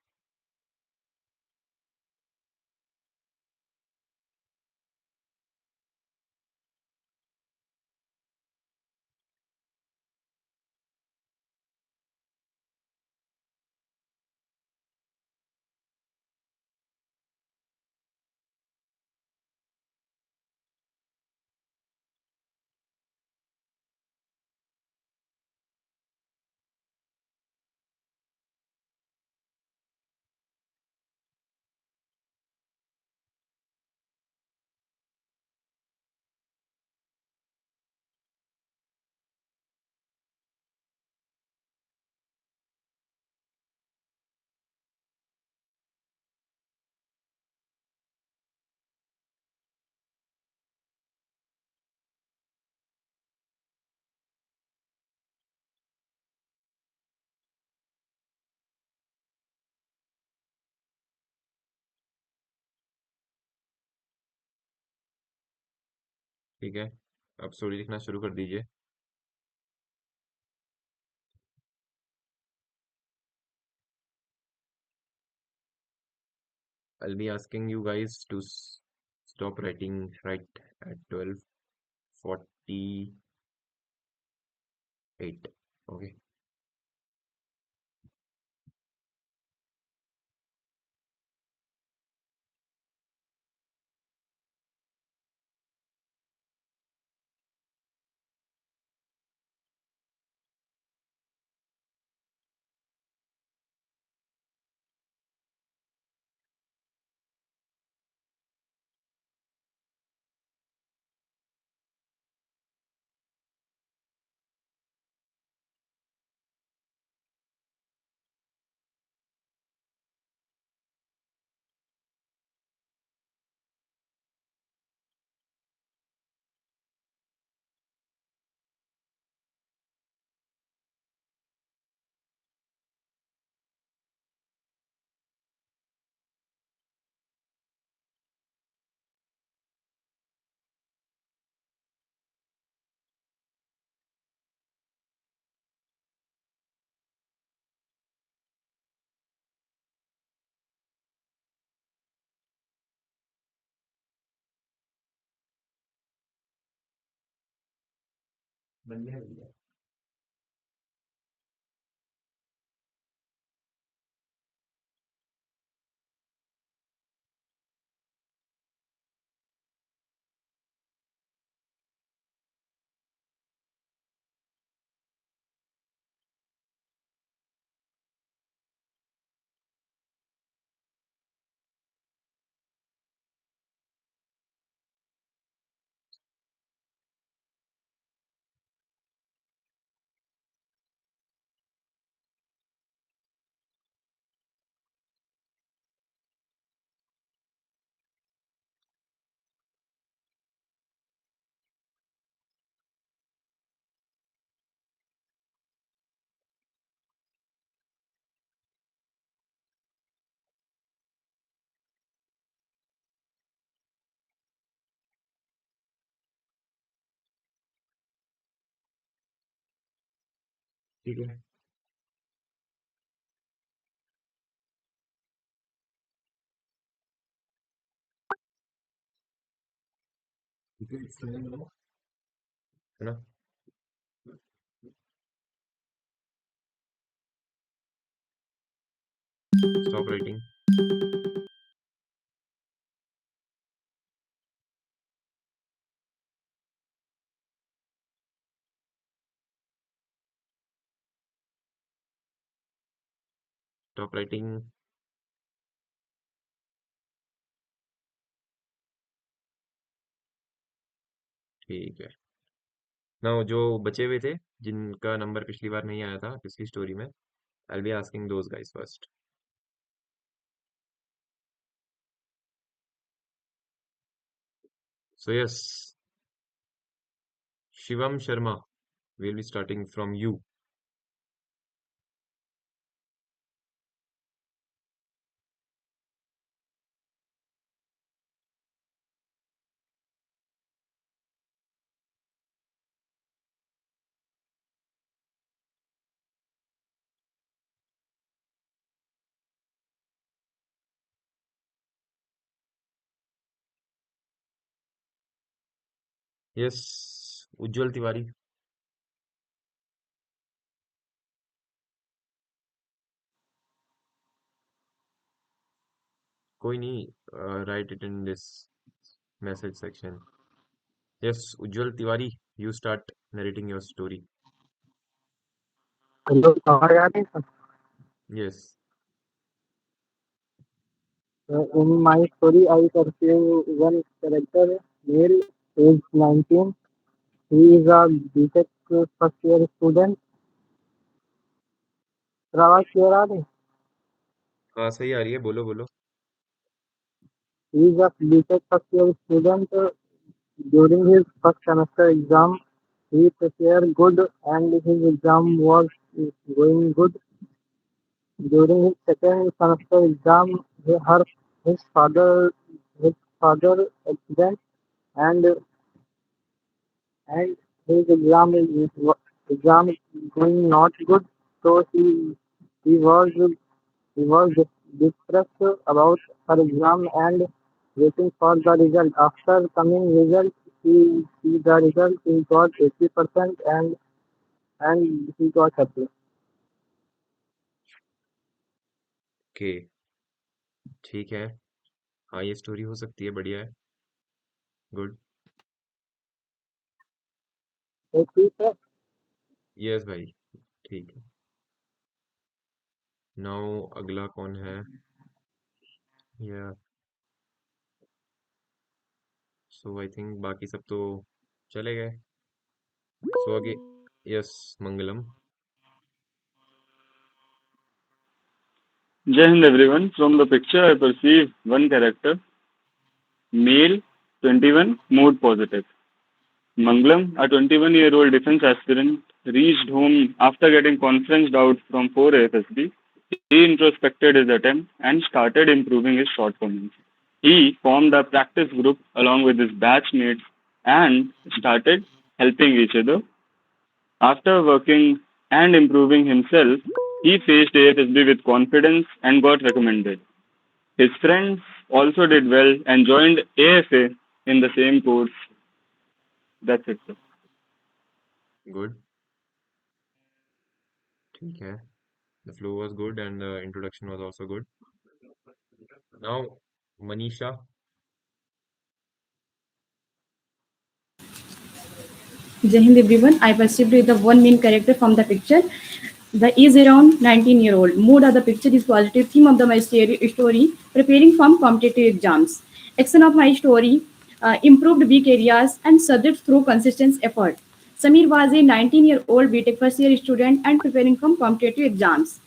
ठीक है. अब स्टोरी लिखना शुरू कर दीजिए. I'll be asking you guys to stop writing right at 12:48. Okay. बन गया भैया. ठीक है. ठीक है. explain करो. है ना. Stop writing. Stop writing. ठीक है. नाउ जो बचे हुए थे, जिनका नंबर पिछली बार नहीं आया था पिछली स्टोरी में, I'll be asking those guys first. So yes, Shivam Sharma, we'll be starting from you. Yes, Ujjwal Tiwari. कोई नहीं, write it in this message section. Yes, Ujjwal Tiwari, you start narrating your story.
Hello, आवाज आ रही है?
Yes.
In my story, I pursue one character, male, age 19. He is a BTech first year student. Sir, आवाज क्लियर आ रही है?
हाँ, सही आ रही है, बोलो बोलो।
He is a BTech first year student. During his first semester exam, he prepared good and his exam was going good. During his second semester exam, his father his father accident and and his exam is going not good. So he was distressed about her exam and waiting for the result. After coming result, he see the result. He got 80% and he got happy.
Okay, ठीक है। हाँ, ये स्टोरी हो सकती है, बढ़िया है। गुड।
तो ठीक है.
यस भाई, ठीक है। नाउ अगला कौन है? या सो आई थिंक बाकी सब तो चले गए। सो आगे, yes, Mangalam.
Jai Hind everyone. From the picture, I perceive one character, male, 21, mood positive. Manglam, a 21-year-old defense aspirant, reached home after getting conference doubts from 4 AFSB. He introspected his attempt and started improving his shortcomings. He formed a practice group along with his batchmates and started helping each other. After working and improving himself, he faced AFSB with confidence and got recommended. His friends also did well and joined AFA in the same course. That's it, sir.
Good, ठीक है। The flow was good and the introduction was also good. Now Manisha.
Jai Hind everyone. I perceived the one main character from the picture. The is around 19-year-old. Mood of the picture is positive. Theme of the my story preparing from competitive exams. Action of my story improved weak areas and subjects through consistent effort. Samir was a 19-year-old BTech first year student and preparing from competitive exams.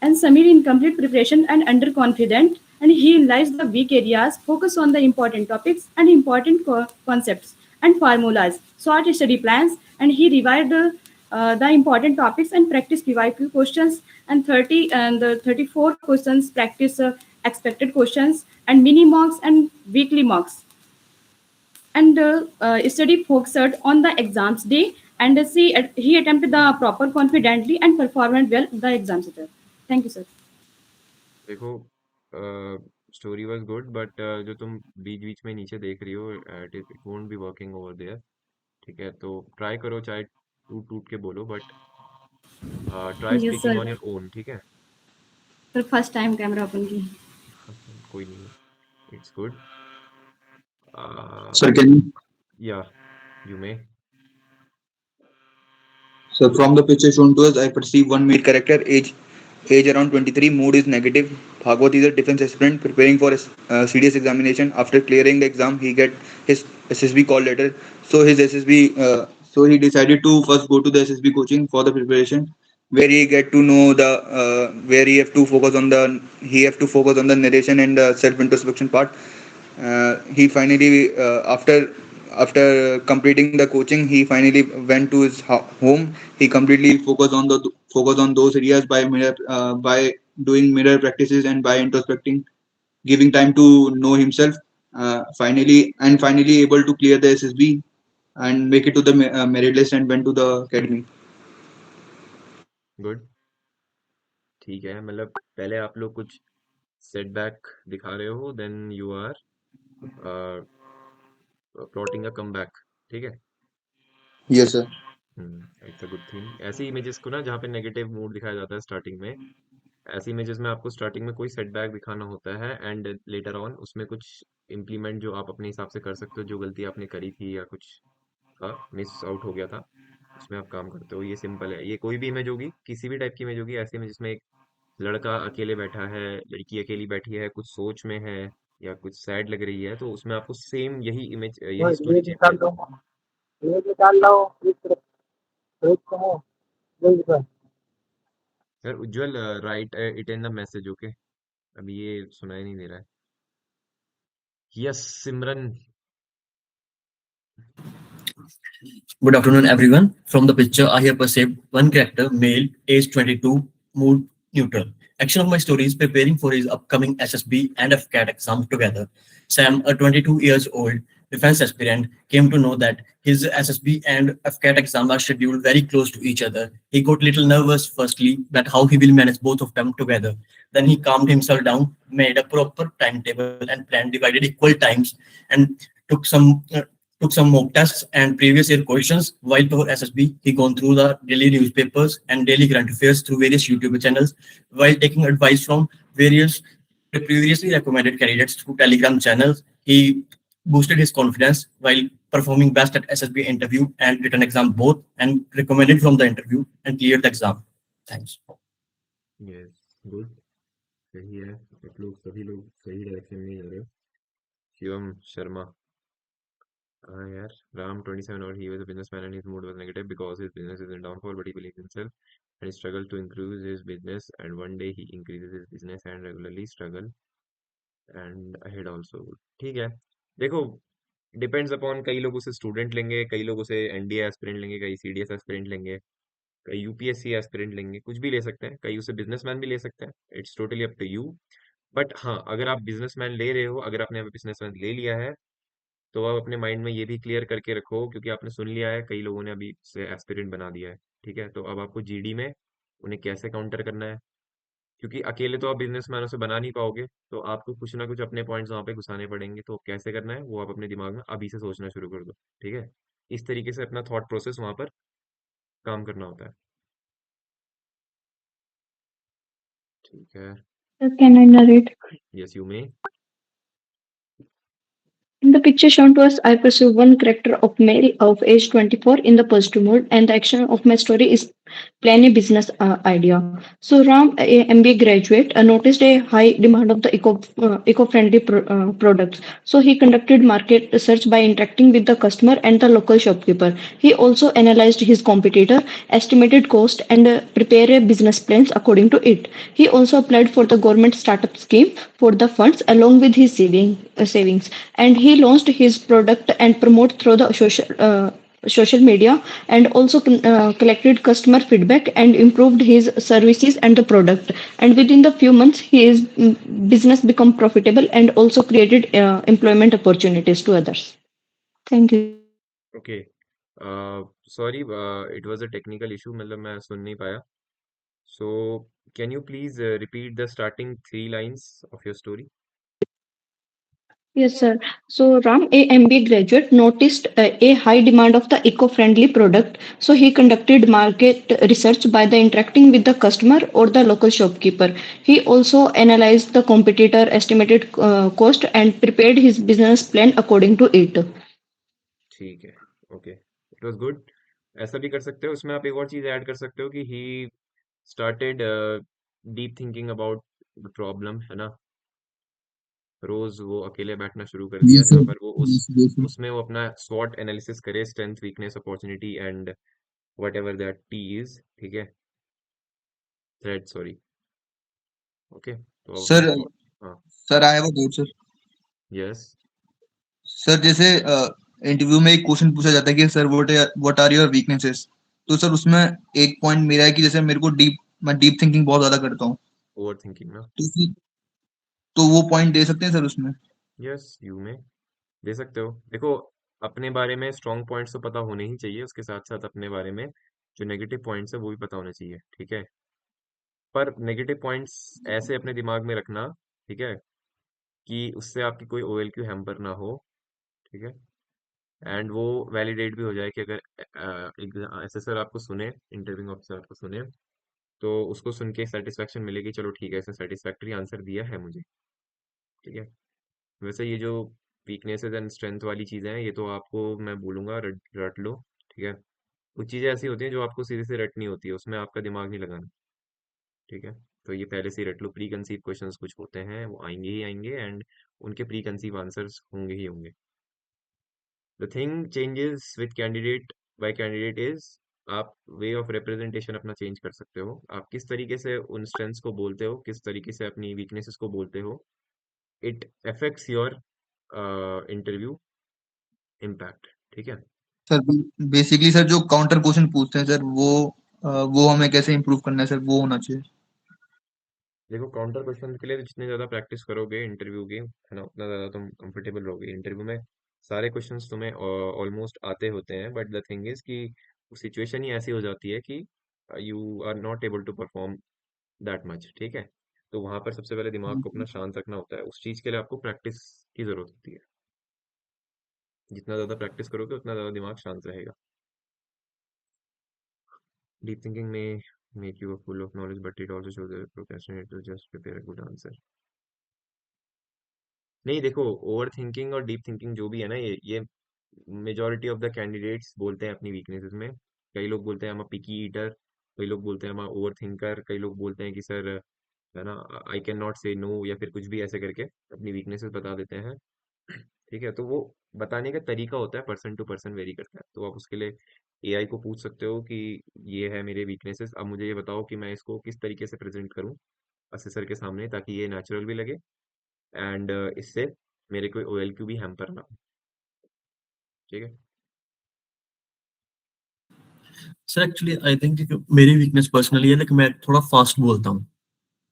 And Samir in complete preparation and underconfident, and he realized the weak areas, focus on the important topics and important concepts and formulas, short study plans, and he revised the important topics and practice PYQ questions and 30 and 34 questions practice expected questions and mini mocks and weekly mocks and study focused on the exams day and he attempted the proper confidently and performed well the exam center. Thank you, sir.
देखो, स्टोरी वाज गुड बट जो तुम बीच बीच में नीचे देख रही हो, it won't be working over there. ठीक है, तो ट्राई करो, चाहे टूट टूट के बोलो, but try
Yes,
speaking
sir.
On your own. ठीक है।
Sir first time camera open की.
कोई नहीं, it's good.
Sir, can you?
या, you may.
So from the picture shown to us, I perceive one male character, age around 23, mood is negative. Bhagwat is a defense aspirant preparing for a serious examination. After clearing the exam, he get his SSB call letter. So his SSB, so he decided to first go to the SSB coaching for the preparation, where he get to know the where he have to focus on the narration and the self introspection part. He finally after completing the coaching, he finally went to his home. He completely focused on those areas by doing mirror practices and by introspecting, giving time to know himself. Finally able to clear the SSB and make it to the merit list and went to the academy.
Good, ठीक है। मतलब पहले आप लोग कुछ सेटबैक दिखा रहे हो, then you are plotting a comeback. ठीक है।
Yes, sir.
It's a good thing. ऐसी इमेजेस को ना जहाँ पे नेगेटिव मूड दिखाया जाता है स्टार्टिंग में, ऐसी इमेजेस में आपको स्टार्टिंग में कोई सेटबैक दिखाना होता है एंड लेटर ऑन उसमें कुछ इम्प्लीमेंट जो आप अपने हिसाब से कर सकते हो, जो गलती आपने करी थी या कुछ था मिस आउट हो गया था, उसमें आप काम करते हो। ये सिंपल है। ये कोई भी इमेज होगी, किसी भी टाइप की इमेज होगी, ऐसी इमेज जिसमें एक लड़का अकेले बैठा है, लड़की अकेली बैठी है, कुछ सोच में है या कुछ सैड लग रही है, तो उसमें आपको सेम यही इमेज,
वो
यही
ये
स्टोरी चाहिए।
निकाल दो, ये निकाल लो, इस तरफ एक कहो, जल्दी कर।
Sir Ujjwal, right it in the message, okay. अभी ये सुनाई नहीं दे रहा है। Yes Simran.
Good afternoon, everyone. From the picture, I have perceived one character, male, age 22, mood neutral. Action of my story is preparing for his upcoming SSB and FCAT exam together. Sam, a 22 years old defense aspirant, came to know that his SSB and FCAT exam are scheduled very close to each other. He got little nervous firstly that how he will manage both of them together. Then he calmed himself down, made a proper timetable and plan divided equal times, and took some took some mock tests and previous year questions. While for SSB, he gone through the daily newspapers and daily current affairs through various YouTube channels, while taking advice from various previously recommended candidates through Telegram channels. He boosted his confidence while performing best at SSB interview and written exam both, and recommended from the interview and cleared the exam. Thanks.
Yes good, सही है। आप लोग सभी लोग सही डायरेक्शन में ही जा रहे हो। शिवम शर्मा, हाँ यार। Ram 27 or he was a businessman and his mood was negative because his business is in downfall, but he believes in himself and he struggled to increase his business, and one day he increases his business and regularly struggle and ahead also। ठीक है। देखो, डिपेंड्स अपॉन, कई लोग उसे स्टूडेंट लेंगे, कई लोग उसे एनडीए एस्पिरेंट लेंगे, कई सीडीएस एस्पिरेंट लेंगे, कई यूपीएससी एस्पिरेंट लेंगे, कुछ भी ले सकते हैं, कई उसे बिजनेसमैन भी ले सकते हैं। It's totally up to you. But हाँ, अगर आप बिजनेसमैन ले रहे हो, अगर आपने बिजनेसमैन ले लिया है, तो आप अपने माइंड में ये भी क्लियर करके रखो, क्योंकि आपने सुन लिया है कई लोगों ने अभी से एस्पिरेंट बना दिया है, ठीक है। तो अब आपको जीडी में उन्हें कैसे काउंटर करना है, क्योंकि अकेले तो आप बिजनेसमैनों से बना नहीं पाओगे, तो आपको कुछ ना कुछ अपने पॉइंट्स वहां पे घुसाने पड़ेंगे। तो कैसे करना है वो आप अपने दिमाग में अभी से सोचना शुरू कर दो, ठीक है। इस तरीके से अपना थॉट प्रोसेस वहां पर काम करना होता है, ठीक है।
Can I narrate?
Yes you में।
In the picture shown to us, I pursue one character of male of age 24 in the positive mood, and the action of my story is plan a business idea. So Ram, a MBA graduate, noticed a high demand of the eco-friendly products. So he conducted market research by interacting with the customer and the local shopkeeper. He also analyzed his competitor, estimated cost, and prepare a business plans according to it. He also applied for the government startup scheme for the funds along with his savings, and he launched his product and promote through the social media, and also collected customer feedback and improved his services and the product, and within the few months his business become profitable and also created employment opportunities to others. Thank you.
Okay, sorry, it was a technical issue, मतलब मैं सुन नहीं पाया। So can you please repeat the starting 3 lines of your story.
Yes, sir. So Ram, a MBA graduate, noticed a high demand of the eco-friendly product. So he conducted market research by the interacting with the customer or the local shopkeeper. He also analyzed the competitor, estimated cost, and prepared his business plan according to it.
ठीक है, ओके, इट वाज गुड। ऐसा भी कर सकते हो, उसमें आप एक और चीज ऐड कर सकते हो कि he started deep thinking about the problem, है ना। रोज वो अकेले बैठना शुरू कर दिया,
Yes, sir.
जहाँ पर वो उस
Yes, yes, sir.
उसमें वो अपना स्वॉट एनालिसिस करे, strength weakness opportunity and what ever that T is, ठीक है, थ्रेड, सॉरी। ओके, तो अब अपना
Sir,
स्वॉट। हाँ।
sir, I have a doubt, sir.
यस।
सर जैसे इंटरव्यू में एक क्वेश्चन पूछा जाता है कि sir what are your weaknesses, तो सर उसमें एक पॉइंट मेरा है कि जैसे मेरे को मैं डीप थिंकिंग बहुत ज्यादा करता हूँ,
ओवर थिंकिंग ना।
तो वो पॉइंट दे सकते हैं सर उसमें?
यस यू में दे सकते हो। देखो, अपने बारे में स्ट्रॉन्ग पॉइंट्स तो पता होने ही चाहिए, उसके साथ साथ अपने बारे में जो नेगेटिव पॉइंट्स है वो भी पता होने चाहिए, ठीक है। पर नेगेटिव पॉइंट्स ऐसे अपने दिमाग में रखना, ठीक है, कि उससे आपकी कोई ओएलक्यू हैम्पर ना हो, ठीक है। एंड वो वैलिडेट भी हो जाए कि अगर एसेसर आपको सुने, इंटरव्यूइंग ऑफिसर आपको सुने, तो उसको सुन के सेटिस्फेक्शन मिलेगी, चलो ठीक है इसने सेटिस्फैक्टरी आंसर दिया है मुझे। ठीक है। वैसे ये जो वीकनेसेस एंड स्ट्रेंथ वाली चीज़ें हैं, ये तो आपको मैं बोलूँगा रट रट लो। ठीक है। कुछ चीज़ें ऐसी होती हैं जो आपको सीधे से रटनी होती है, उसमें आपका दिमाग नहीं लगाना। ठीक है। तो ये पहले से ही रट लो, प्री कंसीव क्वेश्चंस कुछ होते हैं, वो आएंगे ही आएंगे, एंड उनके प्री कंसीव आंसर्स होंगे ही होंगे। The thing changes with candidate bye candidate is, आप वे ऑफ रिप्रेजेंटेशन अपना चेंज कर सकते हो। आप किस तरीके से उन स्ट्रेंथ्स को बोलते हो, किस तरीके से अपनी वीकनेसेस को बोलते हो, it affects your interview impact. ठीक है।
सर बेसिकली सर जो काउंटर क्वेश्चन पूछते हैं सर वो हमें कैसे इम्प्रूव करना है सर, वो होना चाहिए।
देखो काउंटर क्वेश्चन के लिए तो जितने ज़्यादा प्रैक्टिस करोगे इंटरव्यू की, है ना, उतना ज़्यादा तुम कंफर्टेबल रहोगे इंटरव्यू में। सारे क्वेश्चंस तुम्हें ऑलमोस्ट आते होते हैं, बट द थिंग इज कि सिचुएशन ही ऐसी हो जाती है कि you are not able to perform that much. ठीक है। तो वहां पर सबसे पहले दिमाग को अपना शांत रखना होता है, उस चीज़ के लिए आपको प्रैक्टिस की ज़रूरत होती है। जितना ज़्यादा प्रैक्टिस करोगे उतना ज़्यादा दिमाग शांत रहेगा। डीप थिंकिंग में make you full of knowledge, but it also shows procrastinate to just prepare a good answer. नहीं देखो, ओवर थिंकिंग और डीप थिंकिंग जो भी है ना, ये मेजोरिटी ऑफ द कैंडिडेट्स बोलते हैं अपनी वीकनेसेस में। कई लोग बोलते हैं हम पिकी ईटर, कई लोग बोलते हैं हम ओवर थिंकर, कई लोग बोलते हैं कि सर, है ना, आई कैन नॉट से नो, या फिर कुछ भी ऐसे करके अपनी वीकनेसेस बता देते हैं। ठीक है। तो वो बताने का तरीका होता है, पर्सन टू पर्सन वेरी करता है। तो आप उसके लिए एआई को पूछ सकते हो कि ये है मेरे वीकनेसेस, अब मुझे ये बताओ कि मैं इसको किस तरीके से प्रेजेंट करूं असेसर के सामने, ताकि ये नेचुरल भी लगे, एंड इससे मेरे कोई ओएलक्यू भी हैम्पर ना हो। ठीक है।
सर एक्चुअली आई थिंक मेरी वीकनेस पर्सनली है, लाइक मैं थोड़ा फास्ट बोलता हूँ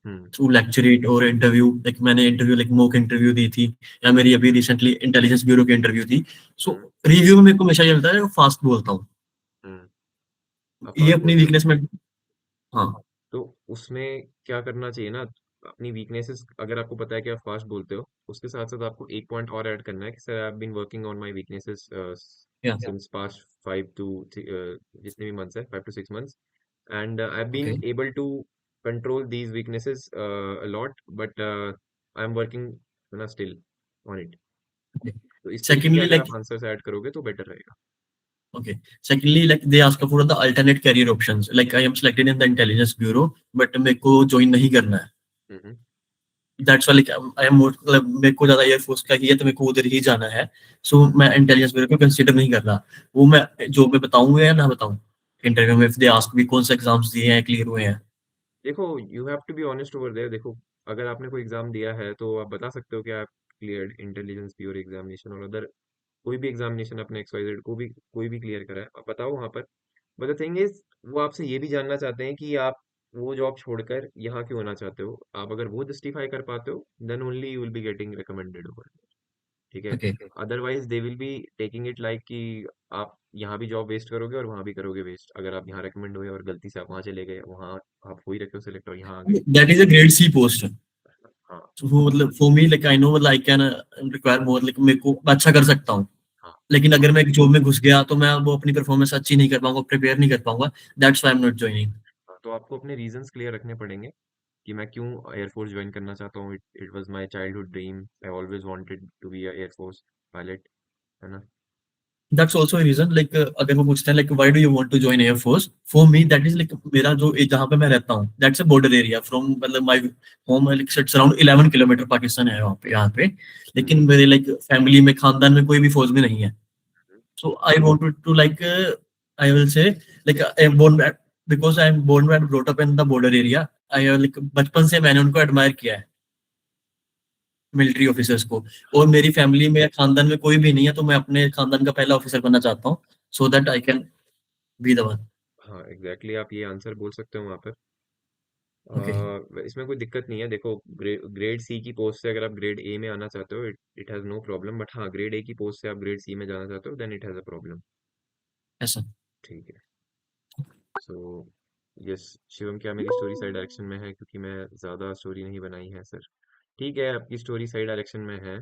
हम्म।
थ्रू लेक्चरेट और इंटरव्यू। लाइक मैंने इंटरव्यू लाइक मॉक इंटरव्यू दी थी, या मेरी अभी रिसेंटली इंटेलिजेंस ब्यूरो की इंटरव्यू थी। सो
हम्म।
रिव्यू में मेरे को हमेशा ये मिलता है फास्ट बोलता हूँ।
हम्म। आप
ये
फास्ट
अपनी
बोलते हो।
वीकनेस में। हाँ।
तो उसमें क्या करना चाहिए ना, अपनी वीकनेसेस अगर आपको पता है कि आप फास्ट बोलते हो, उसके साथ साथ आपको एक पॉइंट और ऐड करना है कि sir I have been working on my weaknesses
या
सिंस पास्ट 5 to जितने भी मंथ्स है, 5 to 6 months, and I have
okay.
Been able to control these weaknesses a lot, but I am working ना स्टिल ऑन इट। तो इस तरीके के
सेकेंडली
अगर
लाइक
आप आंसर्स ऐड करोगे तो बेटर रहेगा।
okay. Secondly, like they ask for the alternate career options. Like I am selected in the intelligence bureau, but मेरे को ज्वाइन नहीं करना है।
हम्म।
That's why like I am more मतलब मेरे को ज्यादा एयरफोर्स का ही है, तो मेरे को उधर ही जाना है। सो मैं इंटेलिजेंस ब्यूरो को कंसीडर नहीं कर रहा। वो मैं जो मैं बताऊंगा या ना बताऊं इंटरव्यू में, if they ask भी कौन से एग्जाम्स दिए हैं, क्लियर हुए हैं।
देखो you have to be honest over there. देखो अगर आपने कोई एग्जाम दिया है तो आप बता सकते हो कि आप क्लियर्ड इंटेलिजेंस ब्यूरो एग्जामिनेशन, और अदर कोई भी एग्जामिनेशन अपने एक्सवाइजेड को भी कोई भी क्लियर करा है, आप बताओ वहां पर। बट द थिंग इज, वो आपसे ये भी जानना चाहते हैं कि आप वो जॉब छोड़कर यहाँ क्यों आना चाहते हो। आप अगर वो जस्टिफाई कर पाते हो, then only you will be getting recommended over. ठीक है।
Okay.
Otherwise they will be taking it like कि आप यहाँ भी जॉब वेस्ट करोगे और वहां भी करोगे वेस्ट, अगर आप यहाँ रिकमेंड हुए और गलती से आप वहां चले गए, वहां आप हो ही रखे हो सिलेक्ट और यहाँ आ गए।
That is a grade C post.
हाँ।
तो वो मतलब for me like I know मतलब I can require more, like मेरे को अच्छा कर सकता हूँ।
हाँ।
लेकिन अगर मैं एक जॉब में घुस गया तो मैं वो अपनी परफॉर्मेंस अच्छी नहीं कर पाऊंगा, प्रिपेयर नहीं कर पाऊंगा। That's why I am not joining.
हाँ, तो आपको अपने रीजंस क्लियर रखने पड़ेंगे कि मैं क्यों एयरफोर्स ज्वाइन करना चाहता हूँ। It it was my childhood dream, I always wanted to be a air force pilot, है ना।
That's also a reason, like अगर वो पूछते हैं like why do you want to join air force, for me that is like मेरा जो जहां पे मैं रहता हूँ that's a border area from मतलब my home, like it's around 11 kilometre Pakistan है वहाँ पे, यहाँ पे।
हम्म।
लेकिन मेरे लाइक फैमिली में, खानदान में कोई भी फौज में नहीं है। So I wanted to like I will say like I am born because I am born and brought up in the border area. I like बचपन से मैंने उनको एडमायर किया है, मिलिट्री ऑफिसर्स को। और मेरी फैमिली में, खानदान में कोई भी नहीं है, तो मैं अपने खानदान का पहला ऑफिसर बनना चाहता हूँ, so that I can be the one.
हाँ एग्जैक्टली, आप ये आंसर बोल सकते हो वहाँ पर।
ओके।
इसमें कोई दिक्कत नहीं है। देखो ग्रेड सी की पोस्ट से अगर आप ग्रेड ए में आना चाहते हो, it it has no problem, but हाँ ग्रेड ए की पोस्ट से आप ग्रेड सी में जाना चाहते हो, then it has a problem.
ऐसा।
ठीक है। सो यस शिवम, क्या मेरी स्टोरी साइड डायरेक्शन में है, क्योंकि मैं ज़्यादा स्टोरी नहीं बनाई है सर। ठीक है, आपकी स्टोरी सही डायरेक्शन में है।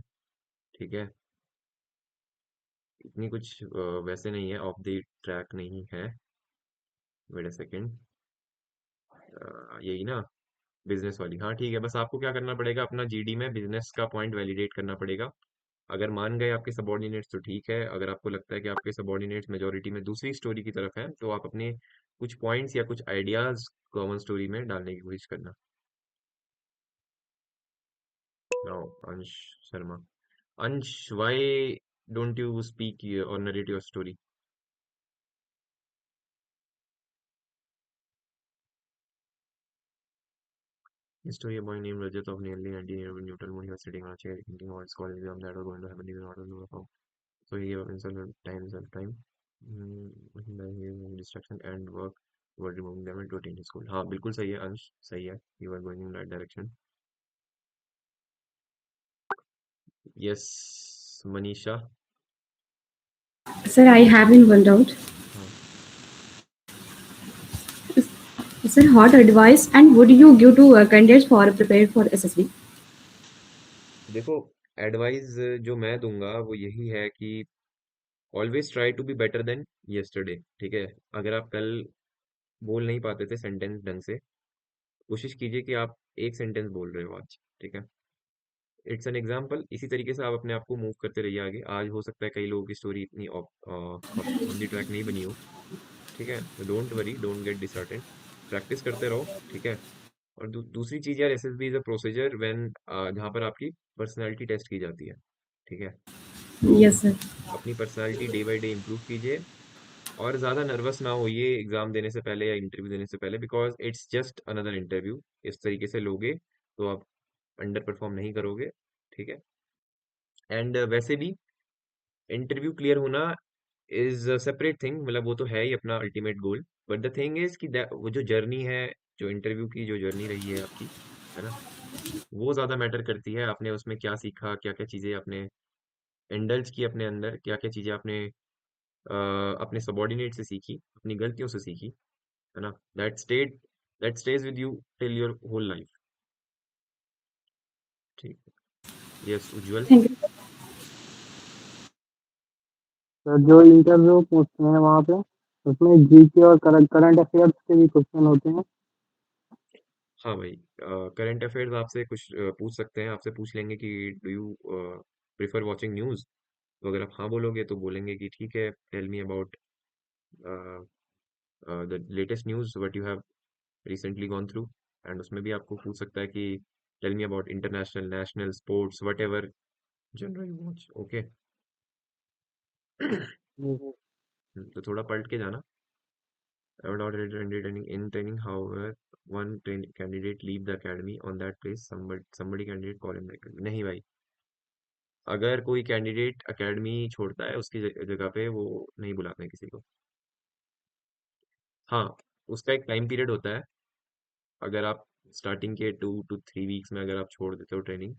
ठीक है। इतनी कुछ वैसे नहीं है, ऑफ द ट्रैक नहीं है। वेट अ सेकेंड, यही ना, बिजनेस वाली, हाँ ठीक है। बस आपको क्या करना पड़ेगा, अपना जीडी में बिजनेस का पॉइंट वैलिडेट करना पड़ेगा। अगर मान गए आपके सबॉर्डिनेट्स तो ठीक है, अगर आपको लगता है कि आपके सबॉर्डिनेट्स मेजोरिटी में दूसरी स्टोरी की तरफ है, तो आप अपने कुछ पॉइंट्स या कुछ आइडियाज कॉमन स्टोरी में डालने की कोशिश करना। नाउ अंश शर्मा, अंश, व्हाई डोंट यू स्पीक और narrate your story? Story a boy named Rajat of nearly 19 years old neutral mood. He was sitting on a chair thinking about his college exam that was going to happen. He was not sure how. So he gave himself time. Distraction and work were removing them into attending school. हाँ बिल्कुल सही है अंश, सही है, you are going in that direction. Yes, Manisha.
Sir, I have in one doubt.
हाँ
Sir, what advice and would you give to candidates for prepare for SSB?
देखो, एडवाइस जो मैं दूंगा वो यही है कि always try to be better than yesterday. ठीक है, अगर आप कल बोल नहीं पाते थे सेंटेंस ढंग से, कोशिश कीजिए कि आप एक सेंटेंस बोल रहे हो आज। ठीक है, इट्स एन एग्जाम्पल। इसी तरीके से आप अपने आप को मूव करते रहिए आगे। आज हो सकता है कई लोगों की स्टोरी इतनी ऑन दी ट्रैक नहीं बनी हो। ठीक है, तो don't worry, don't get disheartened, practice करते रहो। ठीक है, और दूसरी चीज यार, SSB is a procedure when, जहाँ पर आपकी पर्सनालिटी टेस्ट की जाती है। ठीक है, तो
Yes, sir.
अपनी personality day by day improve कीजिए, और ज़्यादा नर्वस ना होइए एग्ज़ाम देने से पहले या इंटरव्यू देने से पहले, because it's just another interview. इस तरीके से लोगे तो आप अंडर परफॉर्म नहीं करोगे। ठीक है, एंड वैसे भी इंटरव्यू क्लियर होना इज अ सेपरेट थिंग, मतलब वो तो है ही अपना ultimate goal. But the thing is कि वो जो जर्नी है, जो इंटरव्यू की जो जर्नी रही है आपकी, है ना, वो ज़्यादा मैटर करती है। आपने उसमें क्या सीखा, क्या क्या चीज़ें आपने इंडल्ज की अपने अंदर, क्या क्या चीज़ें आपने अपने सबॉर्डिनेट से सीखी, अपनी गलतियों से सीखी, है ना, that stage with you till your whole life. ठीक, यस उज्जवल।
Thank you.
तो जो इंटरव्यू पूछते हैं वहाँ पे उसमें जीके और करंट अफेयर्स के भी क्वेश्चन होते हैं।
हाँ भाई, करंट अफेयर्स आपसे कुछ पूछ सकते हैं, आपसे पूछ लेंगे कि do you prefer watching news. तो अगर आप हाँ बोलोगे तो बोलेंगे कि ठीक है, tell me about the latest news what you have recently gone through. And उसमें भी आपको पूछ सकता है कि tell me about international, national, sports, whatever general you watch. Okay, तो थोड़ा पलट के जाना। I would not attended any in training. However, one candidate leave the academy on that place. Somebody candidate call in the academy. नहीं भाई, अगर कोई कैंडिडेट एकेडमी छोड़ता है उसकी जगह पे वो नहीं बुलाते हैं किसी को। हाँ, उसका एक टाइम पीरियड होता है। अगर आप स्टार्टिंग के 2 to 3 वीक्स में अगर आप छोड़ देते हो training,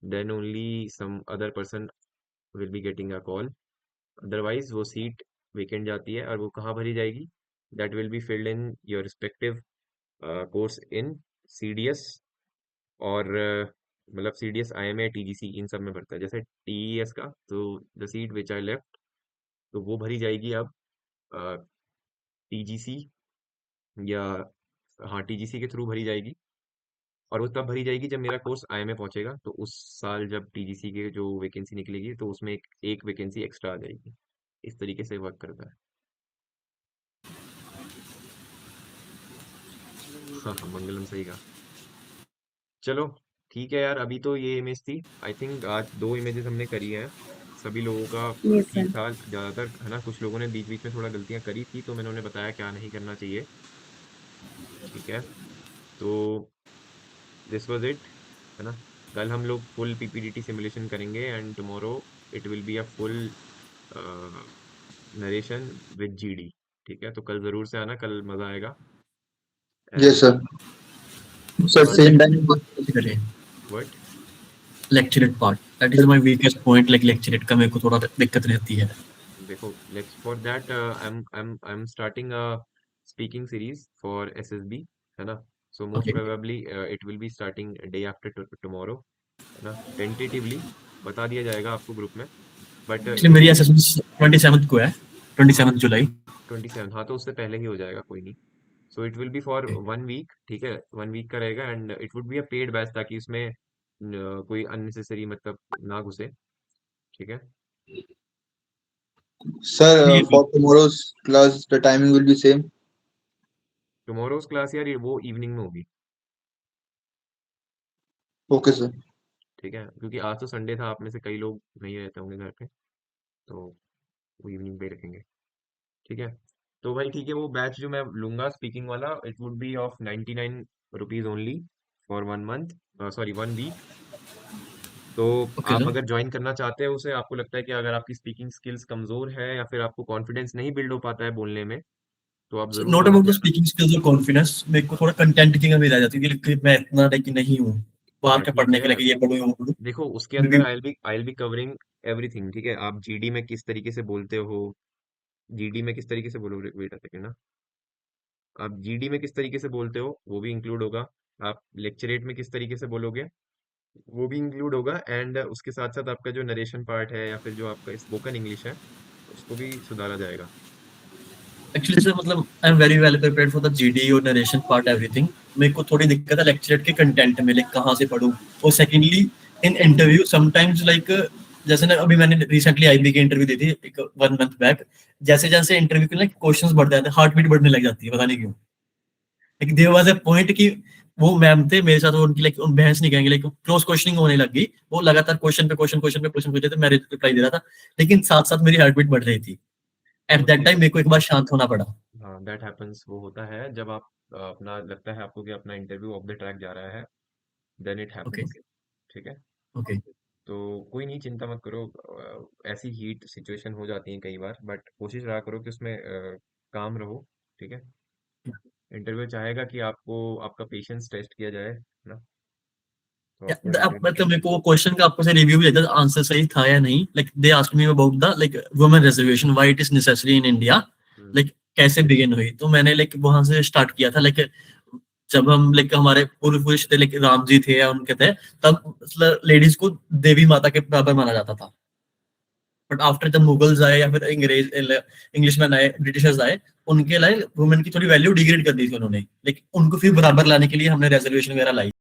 then only some other person will be getting a call. Otherwise वो सीट वेकेंट जाती है, और वो कहाँ भरी जाएगी, that will be filled in your respective course in CDS, और मतलब सीडीएस, आईएमए, टीजीसी, इन सब में भरता है। जैसे टीईएस का, तो the seat which I left, तो वो भरी जाएगी अब टीजीसी, या हाँ टीजीसी के थ्रू भरी जाएगी। और वो तब भरी जाएगी जब मेरा कोर्स आईएमए पहुंचेगा, तो उस साल जब टीजीसी के जो वैकेंसी निकलेगी तो उसमें एक वैकेंसी एक्स्ट्रा आ जाएगी। इस तरीके से वर्क करता है। हाँ हाँ, मंगलम सही कहा। चलो ठीक है यार, अभी तो ये इमेज थी। आई थिंक आज 2 इमेजेस हमने करी हैं। सभी लोगों का
Yes,
ठीक
sir.
था ज़्यादातर, है ना। कुछ लोगों ने बीच बीच में थोड़ा गलतियां करी थी, तो मैंने उन्हें बताया क्या नहीं करना चाहिए। ठीक है, तो दिस वाज इट, है ना। कल हम लोग फुल पीपीडीटी सिमुलेशन करेंगे, and tomorrow it will be a full narration with GD. ठीक है, तो कल ज़रूर से आना, कल मज़ा आएगा।
Yes
and
sir.
उसके
सर
बाद
सेम
नेक्स्ट,
टाइम
करें
what?
Lecturette part, that is my weakest point. Like lecturette का मेरे को थोड़ा दिक्कत रहती है।
देखो, let's for that I am starting a speaking series for SSB, है ना। So most
okay,
probably it will be starting day after tomorrow, है ना। टेंटेटिवली बता दिया जाएगा आपको ग्रुप में। बट
एक्चुअली मेरी असेसमेंट 27th को है, 27 जुलाई।
27, हाँ तो उससे पहले ही हो जाएगा, कोई नहीं। So it will be for 1 week, ठीक है, 1 वीक का रहेगा and it would be a paid batch, ताकि उसमें कोई अननेसेसरी मतलब ना घुसे, ठीक है।
Sir,
ये
for tomorrow's class, the timing will be same.
Tomorrow's class यार वो इवनिंग में होगी,
Okay, sir.
ठीक है, क्योंकि आज तो संडे था, आप में से कई लोग नहीं रहते होंगे घर पे, तो वो इवनिंग पे ही रखेंगे, ठीक है। तो भाई ठीक है, वो बैच जो मैं लूंगा स्पीकिंग वाला, it would be of 99 rupees only for 1 month, sorry 1 week. तो
ओके
आप
सर।
अगर ज्वाइन करना चाहते हैं उसे, आपको लगता है कि अगर आपकी स्पीकिंग स्किल्स कमजोर है या फिर आपको कॉन्फिडेंस नहीं बिल्ड हो पाता है बोलने में, तो आप जरूर
नॉट
ज्वाइन
अबाउट द
करना।
स्पीकिंग स्किल्स और कॉन्फिडेंस, मेरे को थोड़ा कंटेंट की कमी रह जाती है कि मैं इतना लाइक नहीं हूँ बाहर
हाँ
के
ठीक
पढ़ने के
है,
लिए कि ये पढ़ूँ वो पढ़ूँ।
देखो उसके
मे
अंदर
be
I will be covering everything, ठीक है। आप जीडी में किस तरीके से बोलते हो, जीडी में किस तरीके से बोलोगे, वेट अ सेकेंड ना, आप जीडी में किस तरीके से बोलते हो वो भी इंक्लूड होगा, आप लेक्चरेट में किस तरीके से बोलोगे वो भी इंक्लूड होगा, एंड उसके साथ साथ आपका जो नरेशन पार्ट है या फिर जो आपका स्पोकन इंग्लिश है उसको भी सुधारा जाएगा।
एक्चुअली सर मतलब I am very well prepared for the GD और नरेशन पार्ट एवरीथिंग। मेरे को थोड़ी दिक्कत है लेक्चरेट के कंटेंट में, लाइक कहाँ से पढूं। और secondly in interview sometimes like जैसे ना अभी मैंने रिसेंटली आईबी की इंटरव्यू दी थी एक 1 मंथ बैक। जैसे जैसे इंटरव्यू के लाइक क्वेश्चंस बढ़ते जाते हैं, हार्ट बीट बढ़ने लग जाती है, पता नहीं क्यों। Like there was a point कि वो मैम थे मेरे साथ, उनकी लाइक बहस नहीं कहेंगे, लाइक क्रॉस क्वेश्चनिंग होने लग गई। वो लगातार क्वेश्चन पे क्वेश्चन पूछ रहे थे, मैं रिप्लाई दे रहा था, लेकिन साथ साथ मेरी हार्ट बीट बढ़ रही थी। एट दैट
ओके,
टाइम मेरे को एक बार शांत होना पड़ा।
हाँ दैट हैपेंस, वो होता है जब आप अपना लगता है आपको कि अपना इंटरव्यू ऑफ द ट्रैक जा रहा है, देन इट
ओके
हैपेंस, ठीक है।
ओके।
तो कोई नहीं, चिंता मत करो, ऐसी हीट सिचुएशन हो जाती है कई बार, बट कोशिश रहा करो कि उसमें काम रहो, ठीक है। इंटरव्यू चाहेगा कि आपको आपका पेशेंस टेस्ट किया जाए ना, तो आपको
अब
इंटरव्यू।
मतलब मेरे को क्वेश्चन का आपको से रिव्यू भी देता आंसर सही था या नहीं। Like they asked me about the like women reservation, why it is necessary in India, like कैसे बिगिन हुई। तो मैंने लाइक वहां से स्टार्ट किया था। लाइक जब हम लाइक हमारे पूर्व पुरुष थे, लाइक राम जी थे या उनके थे, तब लेडीज को देवी माता के बराबर माना जाता था। बट आफ्टर जब मुगल्स आए या फिर अंग्रेज इंग्लिशमैन आए, ब्रिटिशर्स आए, उनके लाइक वुमेन की थोड़ी वैल्यू डिग्रेड कर दी थी उन्होंने। लाइक उनको फिर बराबर लाने के लिए हमने रिजर्वेशन वगैरह लाई।